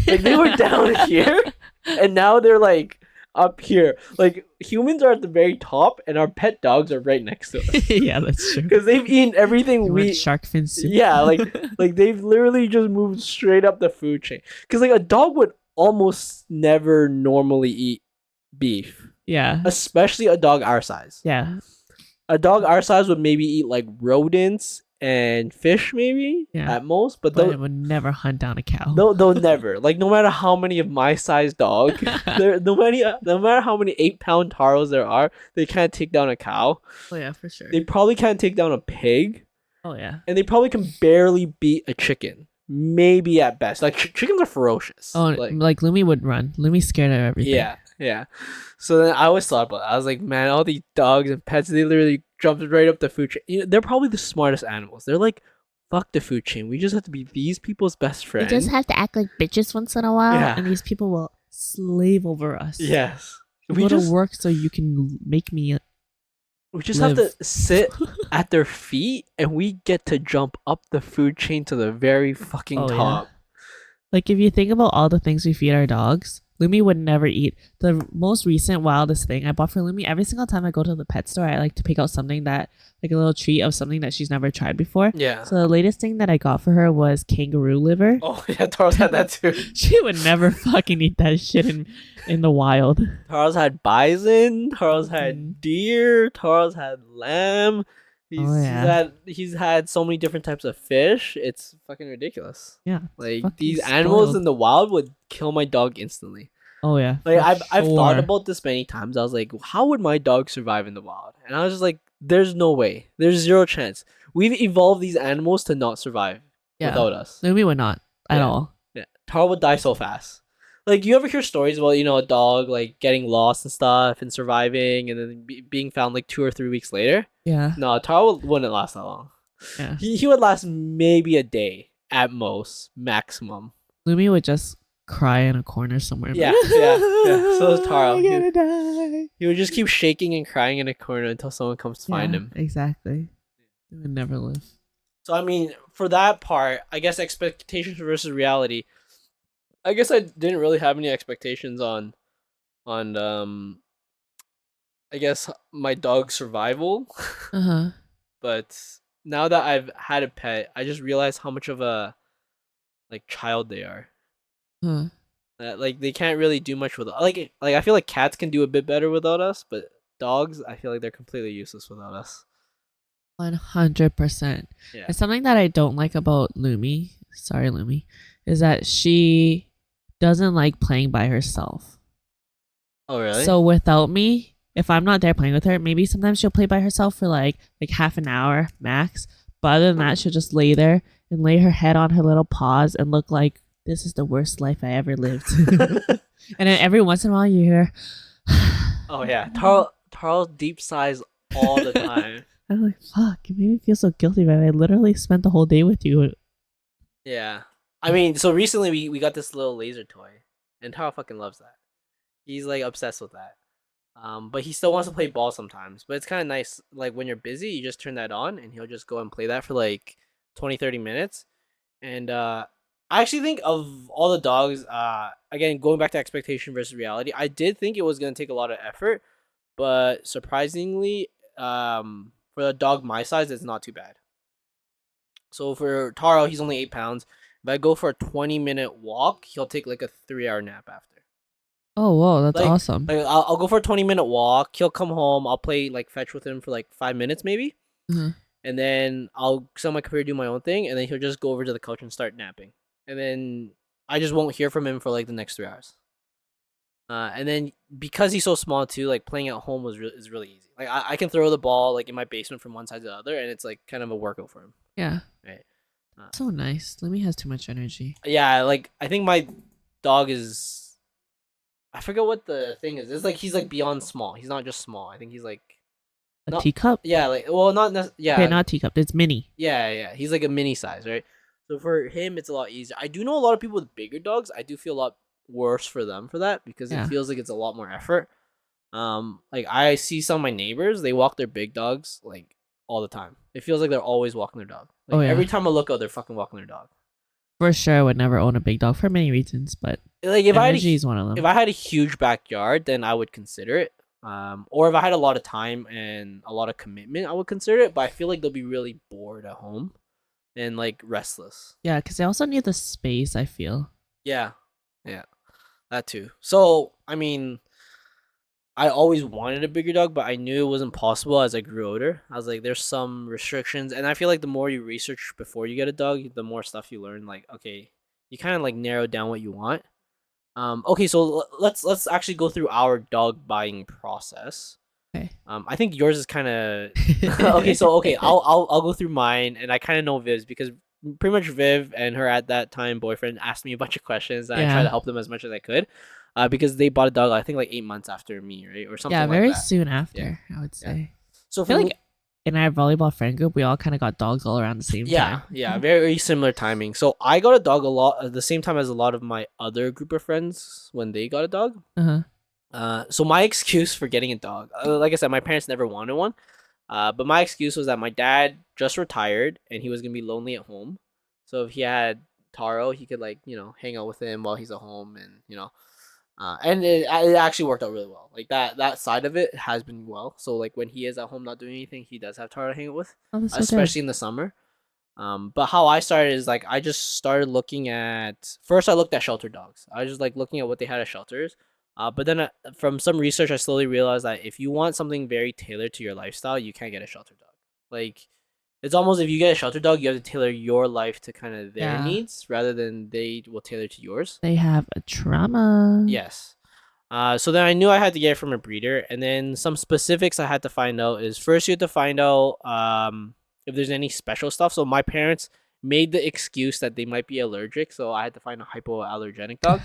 Like they were down here, and now they're like up here. Like humans are at the very top, and our pet dogs are right next to us. Yeah, that's true. Because they've eaten everything They we. want shark fin soup. Yeah, like they've literally just moved straight up the food chain. Because like a dog would almost never normally eat beef, Yeah. especially a dog our size. Yeah. A dog our size would maybe eat like rodents and fish, maybe Yeah. at most. But But they'll it would never hunt down a cow. they'll never, like, no matter how many of my size dog, no matter how many 8 pound taros there are, they can't take down a cow. Oh yeah, for sure. They probably can't take down a pig, Oh yeah. and they probably can barely beat a chicken. Maybe at best. Like chickens are ferocious. Oh, like Lumi would run. Lumi's scared of everything. yeah, yeah. So then I always thought about it. I was like, man, all these dogs and pets, they literally jumped right up the food chain. You know, they're probably the smartest animals. They're like, fuck the food chain. We just have to be these people's best We friend. just have to act like bitches once in a while, Yeah. and these people will slave over us. Yes. We go to work so you can make me. We just have to live. sit at their feet, and we get to jump up the food chain to the very fucking Oh, yeah. top. Like if you think about all the things we feed our dogs, Lumi would never eat. The most recent wildest thing I bought for Lumi, every single time I go to the pet store, I like to pick out something that, like a little treat of something that she's never tried before. Yeah. So the latest thing that I got for her was kangaroo liver. Oh yeah, Taro's had that too. She would never fucking eat that shit in the wild. Taro's had bison. Taro's had deer. Taro's had lamb. He's had so many different types of fish. It's fucking ridiculous. Yeah. Like fucking these animals spoiled. in the wild would kill my dog instantly. Oh yeah. Like for I've thought sure. about this many times. I was like, how would my dog survive in the wild? And I was just like, there's no way. There's zero chance. We've evolved these animals to not survive Yeah. without us. Lumi would not at Yeah. all. Yeah. Taro would die so fast. Like, you ever hear stories about, you know, a dog like getting lost and stuff and surviving and then being found like 2 or 3 weeks later? Yeah. No, Taro wouldn't last that long. Yeah. He would last maybe a day at most, maximum. Lumi would just cry in a corner somewhere. Yeah, yeah. So is Taro. I'm gonna die. He would just keep shaking and crying in a corner until someone comes to find him. Exactly. He would never live. So I mean, for that part, I guess expectations versus reality. I guess I didn't really have any expectations on I guess my dog's survival. Uh-huh. But now that I've had a pet, I just realized how much of a like child they are. Huh. Like they can't really do much without like I feel like cats can do a bit better without us, but dogs, I feel like they're completely useless without us. 100%. Yeah. And something that I don't like about Lumi, sorry Lumi, is that she doesn't like playing by herself. Oh really? So without me, if I'm not there playing with her, maybe sometimes she'll play by herself for like half an hour max. But other than that, she'll just lay there and lay her head on her little paws and look like this is the worst life I ever lived. And then every once in a while you hear, Oh yeah, Taro deep sighs all the time. I'm like, fuck, it made me feel so guilty, but I literally spent the whole day with you. Yeah, I mean, so recently we got this little laser toy, and Taro fucking loves that. He's like obsessed with that. But he still wants to play ball sometimes. But it's kind of nice, like when you're busy, you just turn that on, and he'll just go and play that for like 20-30 minutes. And I actually think of all the dogs, again, going back to expectation versus reality, I did think it was gonna take a lot of effort, but surprisingly, for a dog my size, it's not too bad. So for Taro, he's only 8 pounds. If I go for a 20-minute walk, he'll take like a 3 hour nap after. Oh, whoa, that's Like, awesome. I'll go for a 20-minute walk. He'll come home. I'll play like fetch with him for like 5 minutes maybe, Uh-huh. and then I'll sit on my computer, do my own thing, and then he'll just go over to the couch and start napping. And then I just won't hear from him for like the next 3 hours. And then because he's so small too, like playing at home is really easy. Like I can throw the ball like in my basement from one side to the other, and it's like kind of a workout for him. Yeah. Right. So nice. Lumi has too much energy. Yeah, like I think my dog is. I forget what the thing is. It's like he's like beyond small. He's not just small. I think he's like. A No, teacup? yeah, like well, yeah. Okay, not teacup. It's mini. Yeah. He's like a mini size, right? So for him, it's a lot easier. I do know a lot of people with bigger dogs. I do feel a lot worse for them for that because Yeah. it feels like it's a lot more effort. Like I see some of my neighbors, they walk their big dogs like all the time. It feels like they're always walking their dog. Like Oh, yeah. every time I look out, they're fucking walking their dog. For sure, I would never own a big dog for many reasons, but Like if energy is one of them. if I had a huge backyard, then I would consider it. Or if I had a lot of time and a lot of commitment, I would consider it. But I feel like they'll be really bored at home and like restless. Yeah, because they also need the space, I feel. Yeah, that too. So I mean, I always wanted a bigger dog, but I knew it wasn't possible as I grew older. I was like, there's some restrictions, and I feel like the more you research before you get a dog, the more stuff you learn. Like, okay, you kind of like narrow down what you want. Okay, so let's actually go through our dog buying process. Okay. I think yours is kind of okay. So okay, I'll go through mine, and I kind of know Viv's because pretty much Viv and her at that time boyfriend asked me a bunch of questions, and I tried Yeah. to help them as much as I could. Because they bought a dog, I think like 8 months after me, right, or something Yeah, like very that. soon after, I would say. So I for feel me, like in our volleyball friend group, we all kind of got dogs all around the same time. yeah, very similar timing. So I got a dog a lot at the same time as a lot of my other group of friends when they got a dog. So my excuse for getting a dog, like I said, my parents never wanted one. But my excuse was that my dad just retired and he was gonna be lonely at home. So if he had Taro, he could like hang out with him while he's at home, and and it actually worked out really well. Like that side of it has been well. So like when he is at home not doing anything, he does have Taro to hang out with, Oh, that's so especially in the summer. But how I started is like I just started looking at first. I looked at shelter dogs. I was just like looking at what they had at shelters. But then from some research, I slowly realized that if you want something very tailored to your lifestyle, you can't get a shelter dog. Like it's almost if you get a shelter dog, you have to tailor your life to kind of their Yeah. needs rather than they will tailor to yours. They have a trauma. Yes. So then I knew I had to get it from a breeder, and then some specifics I had to find out is first you have to find out if there's any special stuff. So my parents made the excuse that they might be allergic, so I had to find a hypoallergenic dog.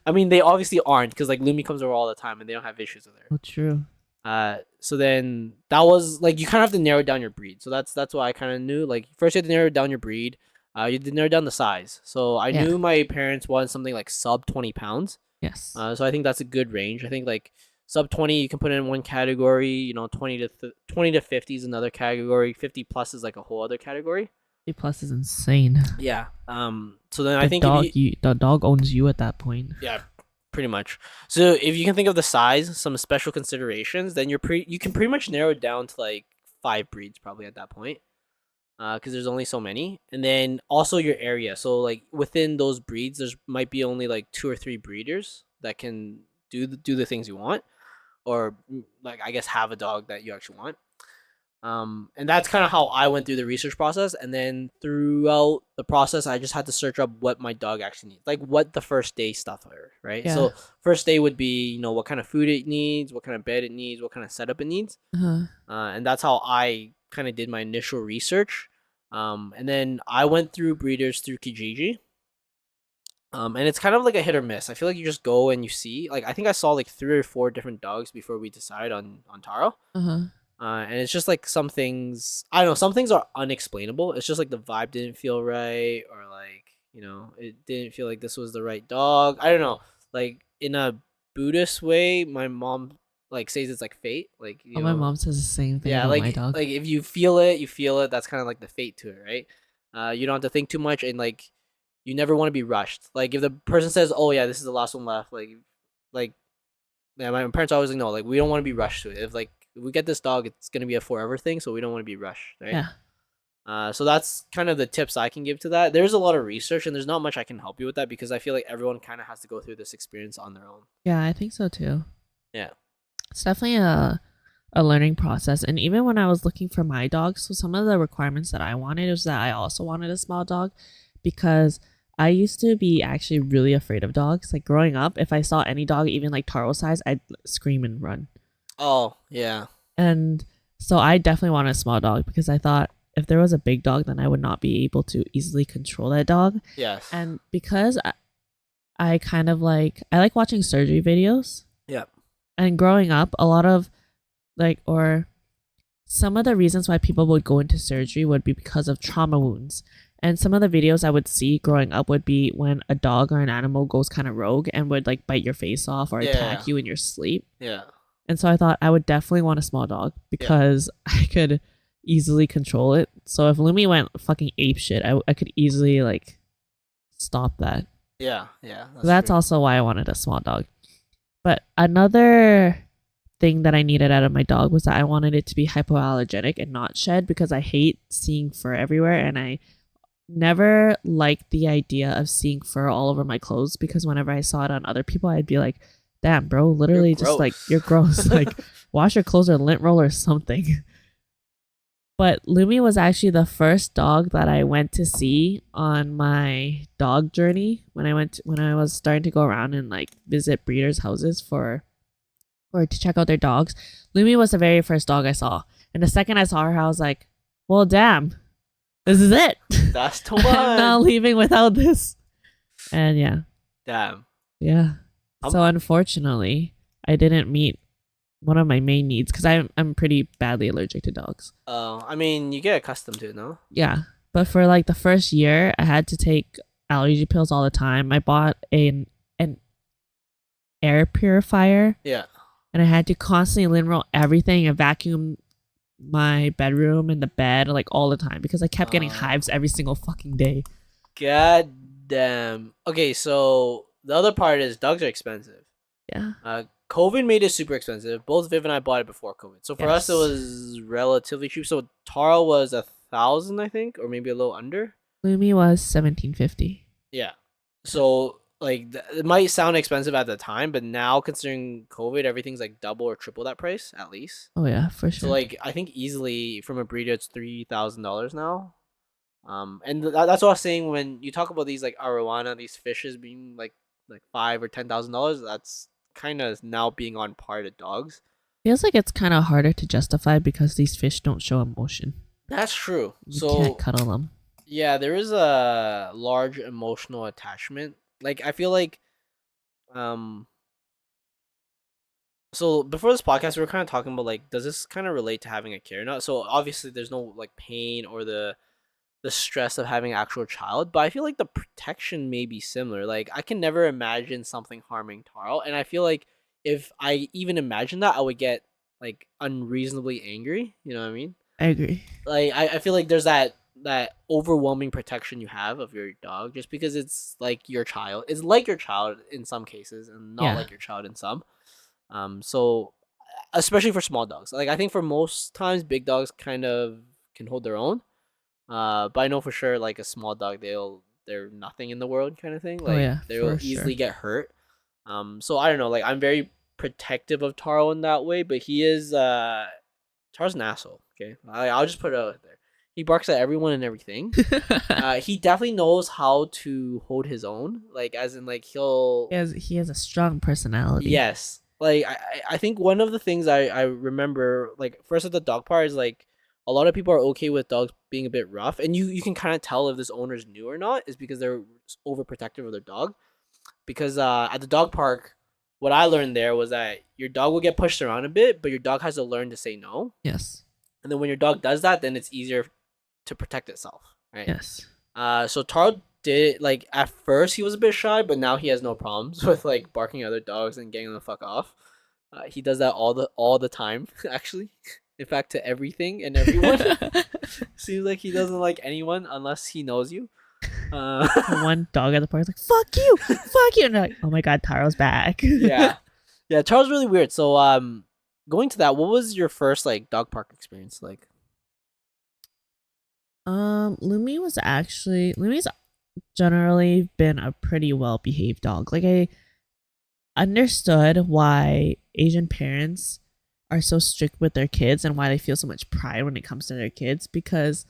I mean, they obviously aren't because like Lumi comes over all the time and they don't have issues with her. Oh, true. So then that was like you kind of have to narrow down your breed. So that's what I kind of knew. Like first you have to narrow down your breed. You have to narrow down the size. So I Yeah. knew my parents wanted something like sub 20 pounds. Yes. So I think that's a good range. I think like sub 20 you can put in one category. 20 to 50 is another category. 50 plus is like a whole other category. 50 plus is insane. Yeah. So then I think the dog owns you at that point. yeah, pretty much. So if you can think of the size, some special considerations, then you can pretty much narrow it down to like 5 breeds probably at that point. Because there's only so many, and then also your area. So like within those breeds, there's might be only like 2 or 3 breeders that can do the things you want, or like I guess have a dog that you actually want. And that's kind of how I went through the research process, and then throughout the process, I just had to search up what my dog actually needs, like what the first day stuff are, right? Yeah. So first day would be what kind of food it needs, what kind of bed it needs, what kind of setup it needs. And that's how I kind of did my initial research. And then I went through breeders through Kijiji. And it's kind of like a hit or miss. I feel like you just go and you see. Like I think I saw like 3 or 4 different dogs before we decide on Taro. Uh-huh. And it's just like some things I don't know. Some things are unexplainable. It's just like the vibe didn't feel right, or like it didn't feel like this was the right dog. I don't know. Like in a Buddhist way, my mom like says it's like fate. Like Oh, my mom says the same thing yeah, about my dog. like if you feel it, you feel it. That's kind of like the fate to it, right? You don't have to think too much, and like you never want to be rushed. Like if the person says, "Oh yeah, this is the last one left," like yeah, my parents always like, no, like we don't want to be rushed to it. If we get this dog, it's gonna be a forever thing, so we don't want to be rushed, right? Yeah. So that's kind of the tips I can give to that. There's a lot of research, and there's not much I can help you with that because I feel like everyone kind of has to go through this experience on their own. Yeah, I think so too. Yeah. It's definitely a learning process. And even when I was looking for my dog, so some of the requirements that I wanted was that I also wanted a small dog, because I used to be actually really afraid of dogs. Like growing up, if I saw any dog even like Taro size, I'd scream and run. Oh yeah. And so I definitely wanted a small dog because I thought if there was a big dog, then I would not be able to easily control that dog. Yes. And because I kind of I like watching surgery videos. Yeah. And growing up, a lot of or some of the reasons why people would go into surgery would be because of trauma wounds. And some of the videos I would see growing up would be when a dog or an animal goes kind of rogue and would like bite your face off or attack you in your sleep. Yeah. And so I thought I would definitely want a small dog because I could easily control it. So if Lumi went fucking ape shit, I could easily like stop that. Yeah. Yeah. That's also why I wanted a small dog. But another thing that I needed out of my dog was that I wanted it to be hypoallergenic and not shed, because I hate seeing fur everywhere, and I never liked the idea of seeing fur all over my clothes, because whenever I saw it on other people, I'd be like, damn, bro, literally just like, you're gross. Like wash your clothes or lint roll or something. But Lumi was actually the first dog that I went to see on my dog journey when I was starting to go around and like visit breeders' houses or to check out their dogs. Lumi was the very first dog I saw. And the second I saw her, I was like, well, damn, this is it. That's the one. I'm not leaving without this. And yeah. Damn. Yeah. So unfortunately, I didn't meet one of my main needs because I'm pretty badly allergic to dogs. Oh, I mean, you get accustomed to it, no? Yeah. But for like the first year, I had to take allergy pills all the time. I bought an air purifier. Yeah. And I had to constantly lint roll everything and vacuum my bedroom and the bed like all the time because I kept getting hives every single fucking day. God damn. Okay, so the other part is dogs are expensive. Yeah. COVID made it super expensive. Both Viv and I bought it before COVID. So for us, it was relatively cheap. So Taro was 1,000, I think, or maybe a little under. Lumi was $1,750. Yeah. So like it might sound expensive at the time, but now considering COVID, everything's like double or triple that price at least. Oh yeah, for sure. So like I think easily from a breeder, it's $3,000 now. And that's what I was saying when you talk about these like arowana, these fishes being like $5,000 or $10,000. That's kind of now being on par to dogs. Feels like it's kind of harder to justify because these fish don't show emotion. That's true. You can't cuddle them. Yeah, there is a large emotional attachment. Like I feel like, so before this podcast, we were kind of talking about like, does this kind of relate to having a kid or not? So obviously, there's no like pain or the stress of having an actual child, but I feel like the protection may be similar. Like I can never imagine something harming Taro, and I feel like if I even imagine that, I would get like unreasonably angry. You know what I mean? I agree. Like I feel like there's that overwhelming protection you have of your dog just because it's like your child. It's like your child in some cases and not like your child in some. So especially for small dogs. Like I think for most times big dogs kind of can hold their own. But I know for sure like a small dog they're nothing in the world kind of thing. Like they will easily get hurt. So I don't know, like I'm very protective of Taro in that way, but he is Taro's an asshole, okay? I'll just put it out there. He barks at everyone and everything. He definitely knows how to hold his own. Like as in like he has a strong personality. Yes. Like I think one of the things I remember like first at the dog park is like a lot of people are okay with dogs being a bit rough, and you can kind of tell if this owner's new or not is because they're overprotective of their dog. Because at the dog park, what I learned there was that your dog will get pushed around a bit, but your dog has to learn to say no. Yes. And then when your dog does that, then it's easier to protect itself, right? Yes. So Taro did, like, at first he was a bit shy, but now he has no problems with like barking at other dogs and getting them the fuck off. He does that all the time, actually. In fact, to everything and everyone. Seems like he doesn't like anyone unless he knows you. One dog at the park is like, "Fuck you, fuck you," and they're like, "Oh my god, Taro's back." Yeah, yeah. Taro's really weird. So, going to that, what was your first like dog park experience like? Lumi's generally been a pretty well behaved dog. Like, I understood why Asian parents are so strict with their kids and why they feel so much pride when it comes to their kids, because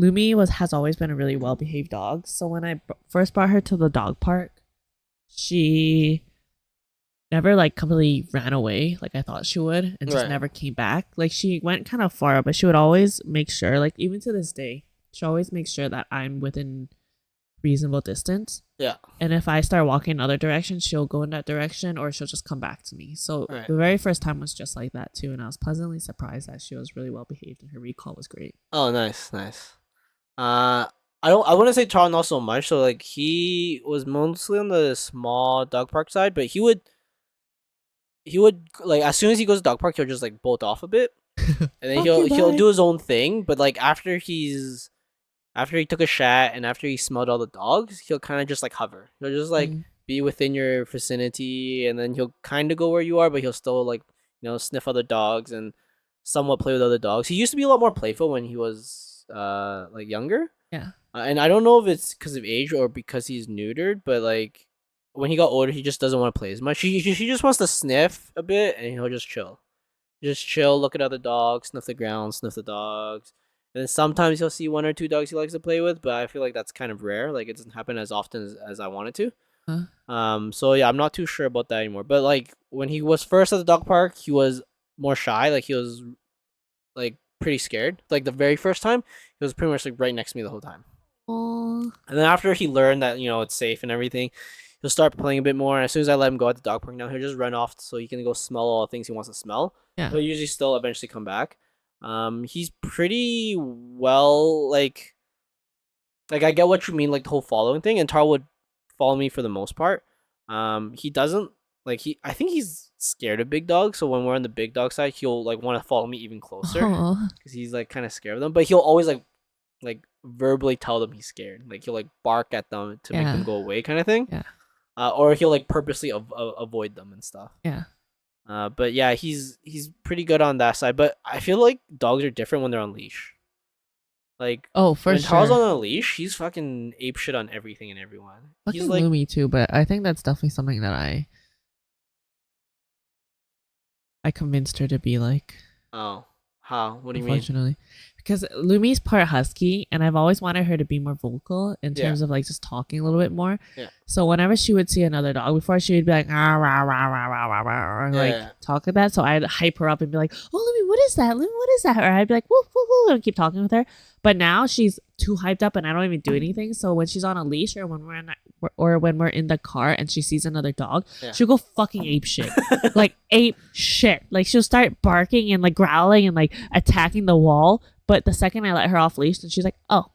Lumi has always been a really well behaved dog. So when I first brought her to the dog park, she never like completely ran away like I thought she would, and just Right. never came back. Like, she went kind of far, but she would always make sure, like even to this day, she always makes sure that I'm within reasonable distance. Yeah. And if I start walking in other directions, she'll go in that direction or she'll just come back to me. So Right. the very first time was just like that too, and I was pleasantly surprised that she was really well behaved and her recall was great. Oh, nice, nice. I wouldn't say Taro not so much. So like he was mostly on the small dog park side, but he would like as soon as he goes to dog park, he'll just like bolt off a bit, and then Fuck he'll you, he'll bye. do his own thing. But like after he took a shat and after he smelled all the dogs, he'll kind of just like hover. He'll just like be within your vicinity, and then he'll kind of go where you are, but he'll still like sniff other dogs and somewhat play with other dogs. He used to be a lot more playful when he was like younger. Yeah. And I don't know if it's because of age or because he's neutered, but like when he got older, he just doesn't want to play as much. He just wants to sniff a bit and he'll just chill, look at other dogs, sniff the ground, sniff the dogs. And then sometimes he'll see one or two dogs he likes to play with, but I feel like that's kind of rare. Like it doesn't happen as often as I want it to. So yeah, I'm not too sure about that anymore. But like when he was first at the dog park, he was more shy. Like he was like pretty scared. Like the very first time, he was pretty much like right next to me the whole time. Oh. And then after he learned that it's safe and everything, he'll start playing a bit more. And as soon as I let him go at the dog park now, he'll just run off so he can go smell all the things he wants to smell. Yeah. He'll usually still eventually come back. He's pretty well like I get what you mean, like the whole following thing, and Taro would follow me for the most part. He doesn't like I think he's scared of big dogs, so when we're on the big dog side, he'll like want to follow me even closer because he's like kind of scared of them. But he'll always like verbally tell them he's scared. Like he'll like bark at them to make them go away, kind of thing. Yeah. Or he'll like purposely avoid them and stuff. Yeah. But yeah, he's pretty good on that side. But I feel like dogs are different when they're on leash. Like Oh, for when sure. Taro's on a leash, he's fucking ape shit on everything and everyone. Fucking He's like, Lumi too, but I think that's definitely something that I convinced her to be like. oh, how? What do you mean? Unfortunately, because Lumi's part husky, and I've always wanted her to be more vocal in terms of like just talking a little bit more. Yeah. So whenever she would see another dog, before she would be like, ah, rah, rah, rah, rah, rah, rah, and like talk like that. So I'd hype her up and be like, oh, Lumi, what is that? Lumi, what is that? Or I'd be like, woo, woo, woo, and keep talking with her. But now she's too hyped up, and I don't even do anything. So when she's on a leash, or when we're in the car and she sees another dog, she'll go fucking ape shit, like ape shit. Like she'll start barking and like growling and like attacking the wall. But the second I let her off leash, then she's like, oh,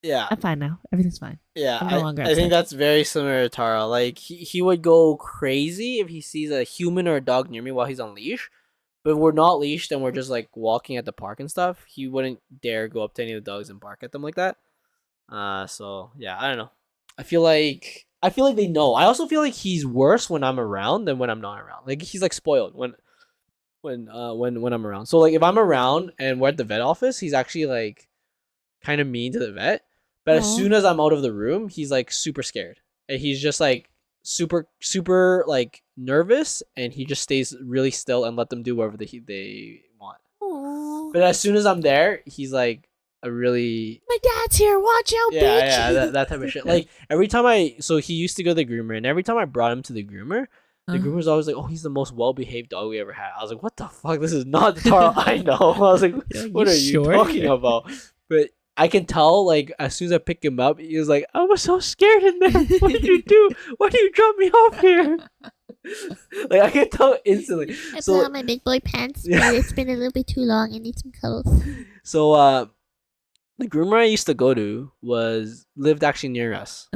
yeah, I'm fine now. Everything's fine. Yeah, I'm no longer I think that's very similar to Taro. Like he would go crazy if he sees a human or a dog near me while he's on leash. But if we're not leashed and we're just like walking at the park and stuff, he wouldn't dare go up to any of the dogs and bark at them like that. So yeah, I don't know. I feel like they know. I also feel like he's worse when I'm around than when I'm not around. Like he's like spoiled when I'm around. So like if I'm around and we're at the vet office, he's actually like kind of mean to the vet. But as soon as I'm out of the room, he's like super scared. And he's just like super like nervous, and he just stays really still and let them do whatever they want. Aww. But as soon as I'm there, he's like a really my dad's here. Watch out, bitch. Yeah, that type of shit. Like every time he used to go to the groomer, and every time I brought him to the groomer, the groomer's always like, "Oh, he's the most well-behaved dog we ever had." I was like, "What the fuck? This is not the Taro I know." I was like, "What are you talking about?" But I can tell, like, as soon as I pick him up, he was like, "I was so scared in there. What did you do? Why did you drop me off here?" Like, I can tell instantly. I put on my big boy pants, but it's been a little bit too long. I need some cuddles. So, the groomer I used to go to lived actually near us,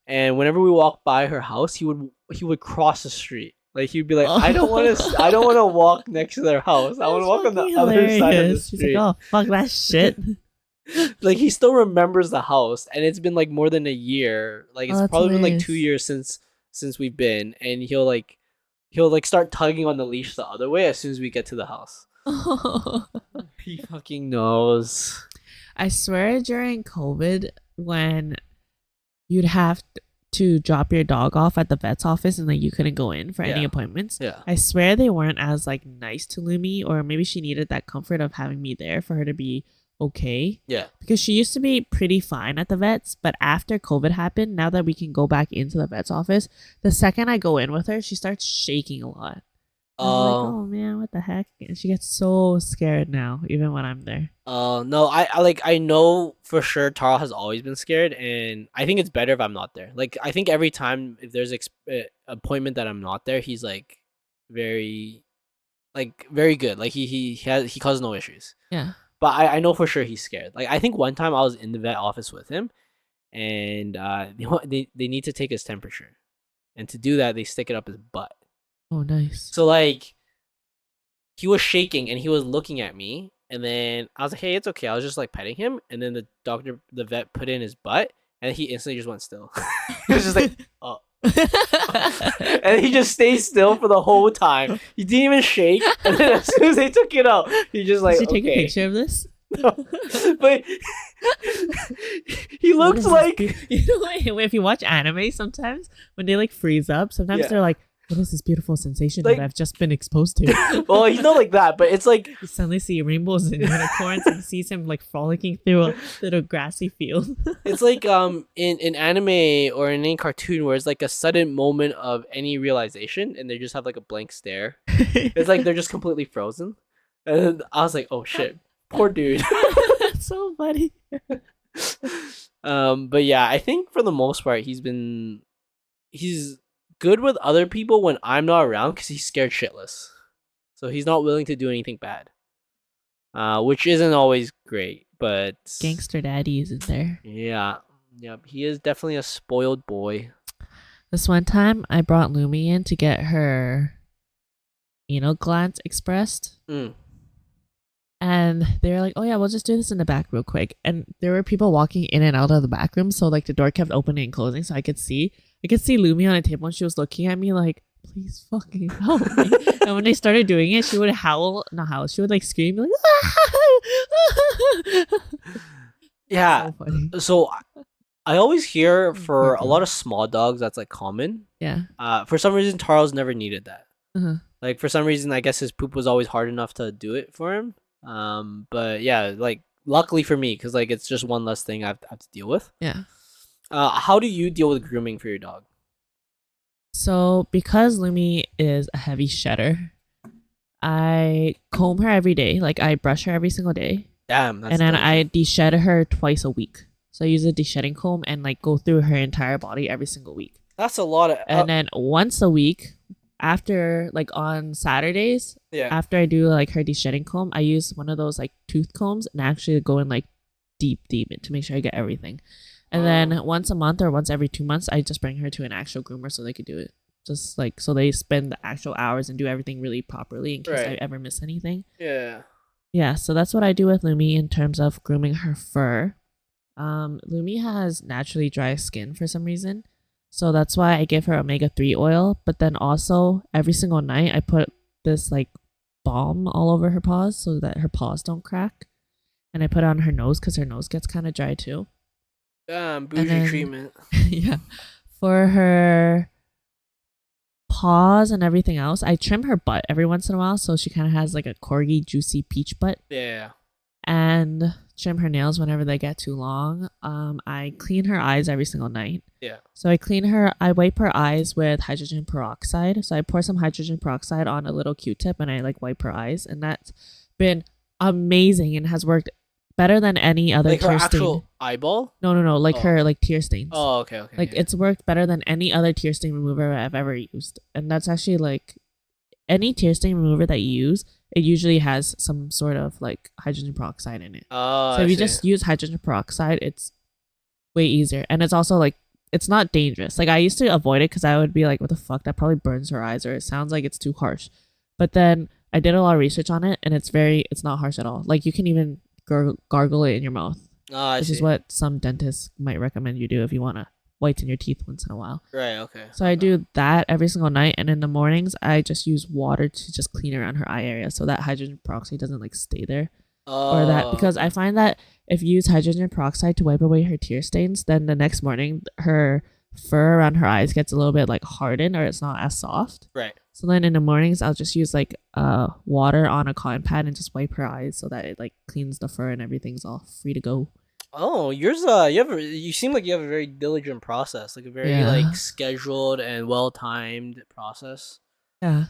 and whenever we walked by her house, he would cross the street. Like, he'd be like, "I don't want to walk next to their house. I want to walk on the other side of the street." She's like, "Oh, fuck that shit." Like, he still remembers the house, and it's been like more than a year. Like, it's probably been like 2 years since we've been, and he'll start tugging on the leash the other way as soon as we get to the house. He fucking knows. I swear, during COVID, when you'd have to drop your dog off at the vet's office and like you couldn't go in for any appointments, I swear they weren't as like nice to Lumi, or maybe she needed that comfort of having me there for her to be okay. Yeah. Because she used to be pretty fine at the vets, but after COVID happened, now that we can go back into the vet's office, the second I go in with her, she starts shaking a lot. I'm like, oh man, what the heck? And she gets so scared now, even when I'm there. No, I know for sure Taro has always been scared, and I think it's better if I'm not there. Like, I think every time if there's appointment that I'm not there, he's like very good. Like, he causes no issues. Yeah. But I know for sure he's scared. Like, I think one time I was in the vet office with him, and they need to take his temperature, and to do that they stick it up his butt. Oh, nice. So, like, he was shaking and he was looking at me, and then I was like, "Hey, it's okay." I was just like petting him, and then the vet put in his butt, and he instantly just went still. He was just like, "Oh." And he just stayed still for the whole time. He didn't even shake, and then as soon as they took it out, he just like, Did you take a picture of this? No. But he looks like, you know, if you watch anime, sometimes when they like freeze up, sometimes they're like, "What is this beautiful sensation that I've just been exposed to?" Well, he's not like that, but it's like you suddenly see rainbows and unicorns and sees him like frolicking through a little grassy field. It's like in anime or in any cartoon where it's like a sudden moment of any realization and they just have like a blank stare. It's like they're just completely frozen. And I was like, "Oh shit, poor dude." That's so funny. But yeah, I think for the most part he's good with other people when I'm not around because he's scared shitless. So he's not willing to do anything bad. Which isn't always great, but gangster daddy isn't there. Yeah. Yep. He is definitely a spoiled boy. This one time I brought Lumi in to get her anal glands expressed. And they were like, "Oh yeah, we'll just do this in the back real quick." And there were people walking in and out of the back room, so like the door kept opening and closing, so I could see Lumi on a table, and she was looking at me like, "Please fucking help me." And when they started doing it, she would she would like scream like, yeah. So I always hear for a lot of small dogs that's like common. Yeah. For some reason Taro's never needed that. Like, for some reason I guess his poop was always hard enough to do it for him. But yeah, like, luckily for me, because like it's just one less thing I have to deal with. Yeah. How do you deal with grooming for your dog? So because Lumi is a heavy shedder, I comb her every day. Like, I brush her every single day. Damn. And then I de-shed her twice a week. So I use a de-shedding comb and like go through her entire body every single week. That's a lot of. And then once a week, after like on Saturdays, after I do like her de-shedding comb, I use one of those like tooth combs and actually go in like deep to make sure I get everything. And then once a month or once every 2 months, I just bring her to an actual groomer so they could do it. Just like, so they spend the actual hours and do everything really properly in case I ever miss anything. Yeah. Yeah, so that's what I do with Lumi in terms of grooming her fur. Lumi has naturally dry skin for some reason. So that's why I give her omega-3 oil. But then also every single night I put this like balm all over her paws so that her paws don't crack. And I put it on her nose because her nose gets kind of dry too. Bougie treatment. Yeah. For her paws and everything else, I trim her butt every once in a while so she kind of has like a corgi juicy peach butt. Yeah. and trim her nails whenever they get too long. I clean her eyes every single night. Yeah. So I wipe her eyes with hydrogen peroxide. So I pour some hydrogen peroxide on a little Q-tip and I like wipe her eyes, and that's been amazing and has worked better than any other Like her tear stain. actual eyeball? No, like Oh. her like tear stains. Oh, okay, okay. Like yeah. it's worked better than any other tear stain remover I've ever used. And that's actually like any tear stain remover that you use, it usually has some sort of like hydrogen peroxide in it. Oh, So if I you see. just use hydrogen peroxide, it's way easier. And it's also like it's not dangerous. Like I used to avoid it because I would be like, what the fuck? That probably burns her eyes or it sounds like it's too harsh. But then I did a lot of research on it and it's not harsh at all. Like you can even gargle it in your mouth, Oh, I which see. is what some dentists might recommend you do if you want to whiten your teeth once in a while. Right, okay. So I do that every single night, and in the mornings I just use water to just clean around her eye area so that hydrogen peroxide doesn't like stay there. Or that, because I find that if you use hydrogen peroxide to wipe away her tear stains, then the next morning her fur around her eyes gets a little bit like hardened or it's not as soft. Right. So then in the mornings I'll just use like water on a cotton pad and just wipe her eyes so that it like cleans the fur and everything's all free to go. Oh, yours you seem like you have a very diligent process, like a very Yeah. like scheduled and well-timed process. Yeah.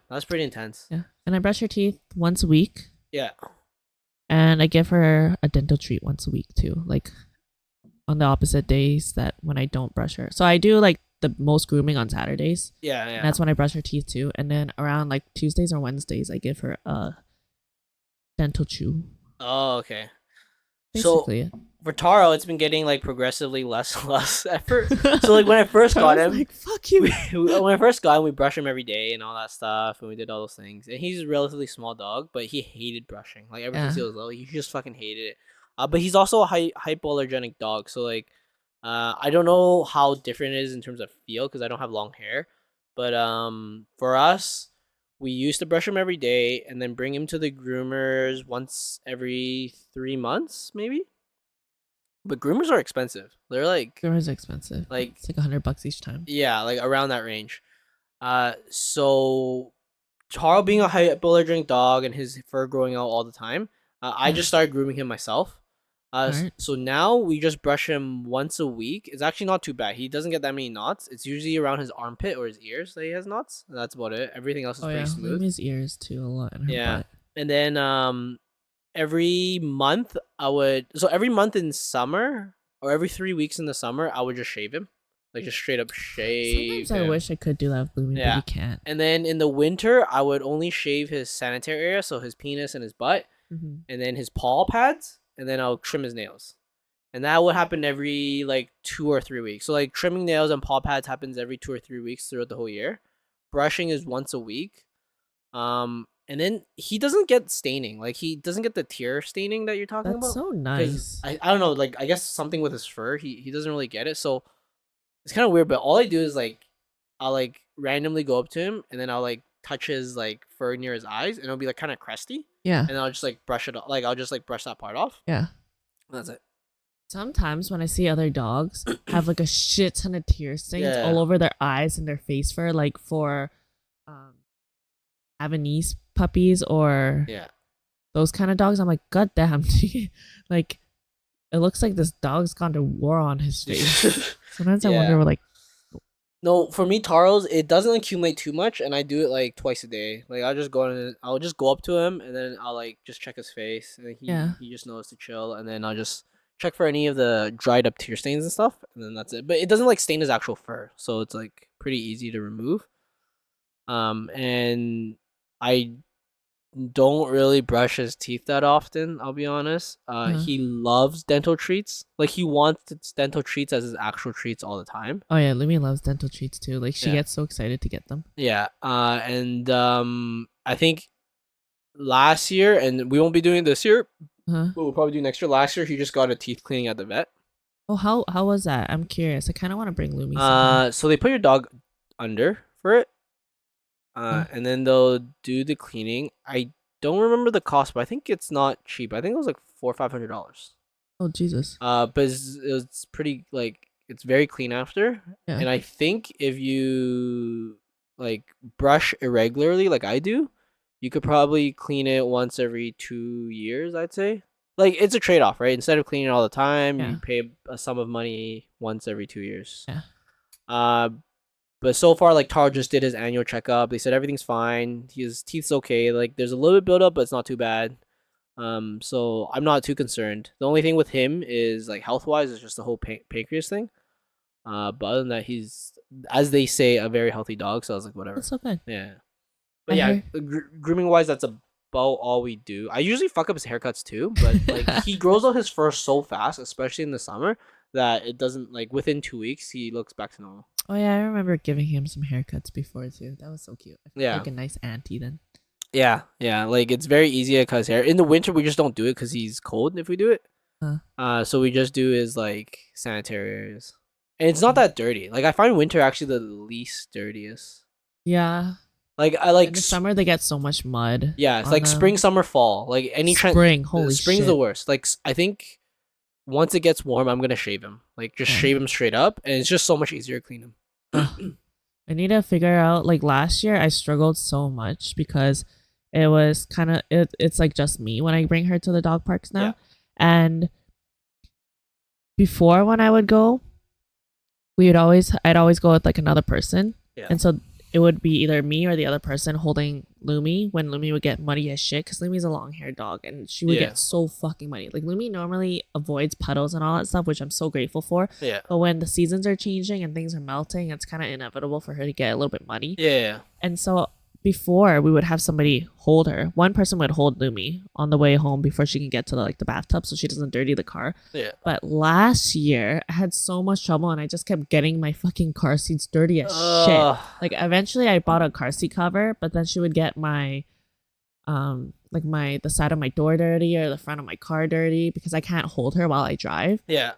That's pretty intense. Yeah. And I brush her teeth once a week. Yeah. And I give her a dental treat once a week too, like on the opposite days that when I don't brush her. So I do like the most grooming on Saturdays. Yeah, And that's when I brush her teeth too. And then around like Tuesdays or Wednesdays, I give her a dental chew. Oh, okay. Basically it. For Taro, it's been getting like progressively less and less effort. So like when I first got him, like, fuck you. when I first got him, we brushed him every day and all that stuff, and we did all those things. And he's a relatively small dog, but he hated brushing. Like ever since he was little, he just fucking hated it. But he's also a hypoallergenic dog, so like, I don't know how different it is in terms of feel because I don't have long hair. But for us, we used to brush him every day and then bring him to the groomers once every 3 months, maybe. But groomers are expensive. They're like Groomers are expensive. Like it's like $100 each time. yeah, like around that range. So Taro being a hypoallergenic dog and his fur growing out all the time, I just started grooming him myself. Alright. So now we just brush him once a week. It's actually not too bad. He doesn't get that many knots. It's usually around his armpit or his ears that he has knots. That's about it. Everything else is pretty smooth. His ears too a lot in her butt. And then every month every month in summer or every 3 weeks in the summer I would just shave him, like just straight up shave. Sometimes I wish I could do that with Lumi, but you can't. And then in the winter I would only shave his sanitary area, so his penis and his butt, and then his paw pads, and then I'll trim his nails. And that would happen every like 2 or 3 weeks. So like trimming nails and paw pads happens every 2 or 3 weeks throughout the whole year. Brushing is once a week. And then he doesn't get staining. Like he doesn't get the tear staining that you're talking about. That's so nice. I don't know, like I guess something with his fur, he doesn't really get it. So it's kind of weird, but all I do is like I'll like randomly go up to him and then I'll like touch his like fur near his eyes and it'll be like kind of crusty. Yeah. And I'll just like brush it off. Like I'll just like brush that part off. Yeah. That's it. Sometimes when I see other dogs have like a shit ton of tear stains all over their eyes and their face fur, like for Havanese puppies or those kind of dogs, I'm like, god damn. Like it looks like this dog's gone to war on his face. Sometimes I wonder, like, no, for me, Taro's, it doesn't accumulate too much, and I do it like twice a day. Like I'll just go up to him, and then I'll like just check his face, and he just knows to chill, and then I'll just check for any of the dried up tear stains and stuff, and then that's it. But it doesn't like stain his actual fur, so it's like pretty easy to remove. And I don't really brush his teeth that often, I'll be honest. He loves dental treats. Like he wants dental treats as his actual treats all the time. Oh yeah, Lumi loves dental treats too. Like she gets so excited to get them. Yeah. And I think last year, and we won't be doing it this year, but we'll probably do next year. Last year he just got a teeth cleaning at the vet. Oh, how was that? I'm curious. I kind of want to bring Lumi. So they put your dog under for it. And then they'll do the cleaning. I don't remember the cost, but I think it's not cheap. I think it was like $400 or $500. Oh Jesus. But it's pretty, like, it's very clean after. Yeah. And I think if you like brush irregularly, like I do, you could probably clean it once every 2 years, I'd say. like it's a trade off, right? Instead of cleaning all the time, Yeah. you pay a sum of money once every 2 years. Yeah. But so far, like Taro just did his annual checkup. They said everything's fine. His teeth's okay. Like there's a little bit build up, but it's not too bad. So I'm not too concerned. The only thing with him is like health wise, is just the whole pancreas thing. But other than that, he's, as they say, a very healthy dog. So I was like, whatever. That's so good. Yeah. But yeah, grooming wise, that's about all we do. I usually fuck up his haircuts too, but like he grows out his fur so fast, especially in the summer, that it doesn't, like, within 2 weeks he looks back to normal. Oh yeah, I remember giving him some haircuts before too. That was so cute. I felt Yeah. like a nice auntie then. Yeah, like it's very easy to cut his hair. In the winter, we just don't do it because he's cold. If we do it, so we just do is like sanitary areas, and it's not that dirty. Like I find winter actually the least dirtiest. Yeah. Like I like In the summer they get so much mud. Yeah, it's on like them. spring, summer, fall. Like any spring. Holy spring's shit. the worst. Like I think once it gets warm, I'm gonna shave him. Like just shave him straight up, and it's just so much easier to clean him. I need to figure out, like last year I struggled so much because it was kind of it's like just me when I bring her to the dog parks now. Yeah. And before, when I would go, I'd always go with like another person. Yeah. And so it would be either me or the other person holding Lumi when Lumi would get muddy as shit, because Lumi's a long-haired dog and she would get so fucking muddy. Like Lumi normally avoids puddles and all that stuff, which I'm so grateful for. Yeah. But when the seasons are changing and things are melting, it's kind of inevitable for her to get a little bit muddy. Yeah. And so before, we would have somebody hold her. One person would hold Lumi on the way home before she can get to the bathtub, so she doesn't dirty the car. Yeah. But last year, I had so much trouble, and I just kept getting my fucking car seats dirty as shit. Like eventually, I bought a car seat cover, but then she would get my, the side of my door dirty or the front of my car dirty because I can't hold her while I drive. Yeah.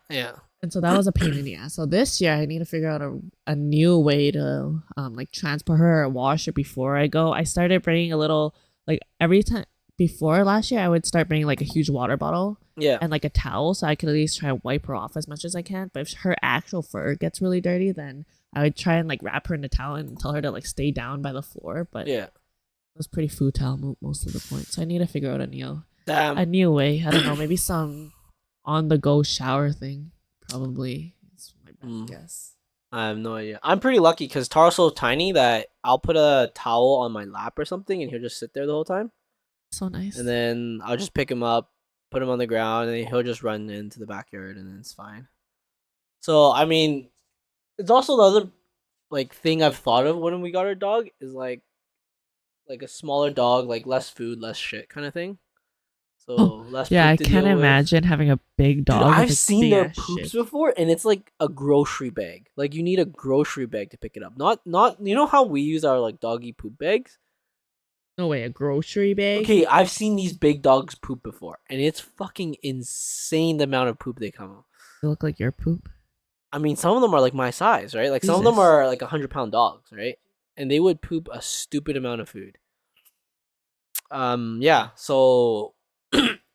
And so that was a pain in the ass. So this year I need to figure out a new way to transport her or wash her before I go. I started bringing a little, like every time before last year, I would start bringing like a huge water bottle and like a towel so I could at least try and wipe her off as much as I can. But if her actual fur gets really dirty, then I would try and like wrap her in a towel and tell her to like stay down by the floor. But it was pretty futile most of the point. So I need to figure out a new way. I don't know, maybe some on the go shower thing. Probably is my best guess. I have no idea. I'm pretty lucky because Taro's so tiny that I'll put a towel on my lap or something and he'll just sit there the whole time. So nice. And then I'll just pick him up, put him on the ground, and then he'll just run into the backyard and then it's fine. So, I mean, it's also the other like thing I've thought of when we got our dog is like a smaller dog, like less food, less shit kind of thing. So less yeah, I poop to can't deal with. imagine having a big dog. Dude, with I've a seen big their ass poops shit. before, and it's like a grocery bag. Like you need a grocery bag to pick it up. Not you know how we use our like doggy poop bags? No way, a grocery bag? Okay, I've seen these big dogs poop before, and it's fucking insane the amount of poop they come out. They look like your poop. I mean, some of them are like my size, right? Like some of them are like 100-pound dogs, right? And they would poop a stupid amount of food. Yeah, so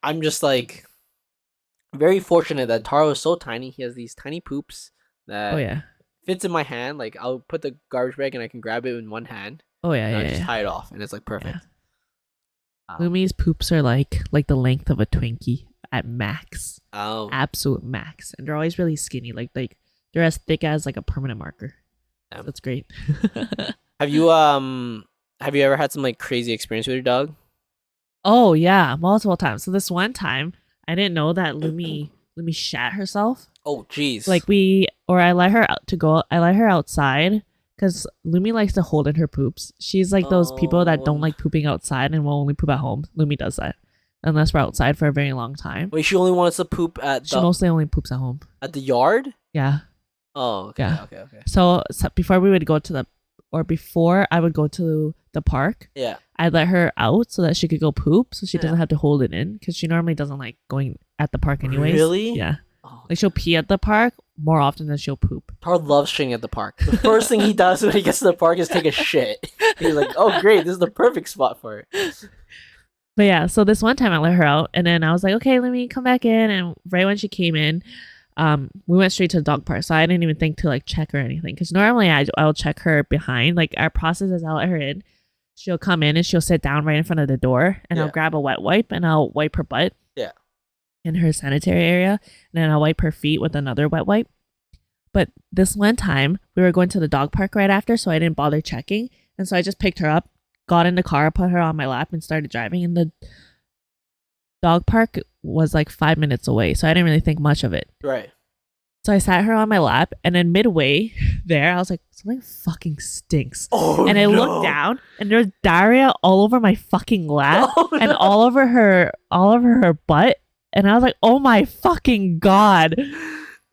I'm just like very fortunate that Taro is so tiny. He has these tiny poops that fits in my hand. Like I'll put the garbage bag and I can grab it in one hand. And I just tie it off and it's like perfect. Yeah. Lumi's poops are like the length of a Twinkie at max. Oh, absolute max, and they're always really skinny. Like they're as thick as like a permanent marker. So that's great. Have you ever had some like crazy experience with your dog? Oh yeah, multiple times. So this one time, I didn't know that Lumi shat herself. Oh jeez. Like I let her out to go. I let her outside because Lumi likes to hold in her poops. She's like those people that don't like pooping outside and will only poop at home. Lumi does that unless we're outside for a very long time. Wait, she only wants to poop at She mostly only poops at home. At the yard? Yeah. Oh, okay. Yeah. Okay. So before we would go to before I would go to the park, I'd let her out so that she could go poop, so she doesn't have to hold it in, because she normally doesn't like going at the park anyways. Really? Yeah. Like she'll pee at the park more often than she'll poop. Taro loves shitting at the park. The first thing he does when he gets to the park is take a shit. He's like, "Oh great, this is the perfect spot for it." But yeah, so this one time I let her out, and then I was like, "Okay, let me come back in." And right when she came in, we went straight to the dog park, so I didn't even think to like check or anything, because normally I'll check her behind. Like our process is I'll let her in, she'll come in and she'll sit down right in front of the door, and I'll grab a wet wipe and I'll wipe her butt. Yeah. in her sanitary area, and then I'll wipe her feet with another wet wipe. But this one time, we were going to the dog park right after, so I didn't bother checking. And so I just picked her up, got in the car, put her on my lap, and started driving. And the dog park was like 5 minutes away, so I didn't really think much of it. Right. So I sat her on my lap, and then midway there, I was like, something fucking stinks. Oh, and I looked down, and there's diarrhea all over my fucking lap and all over her butt. And I was like, oh my fucking God.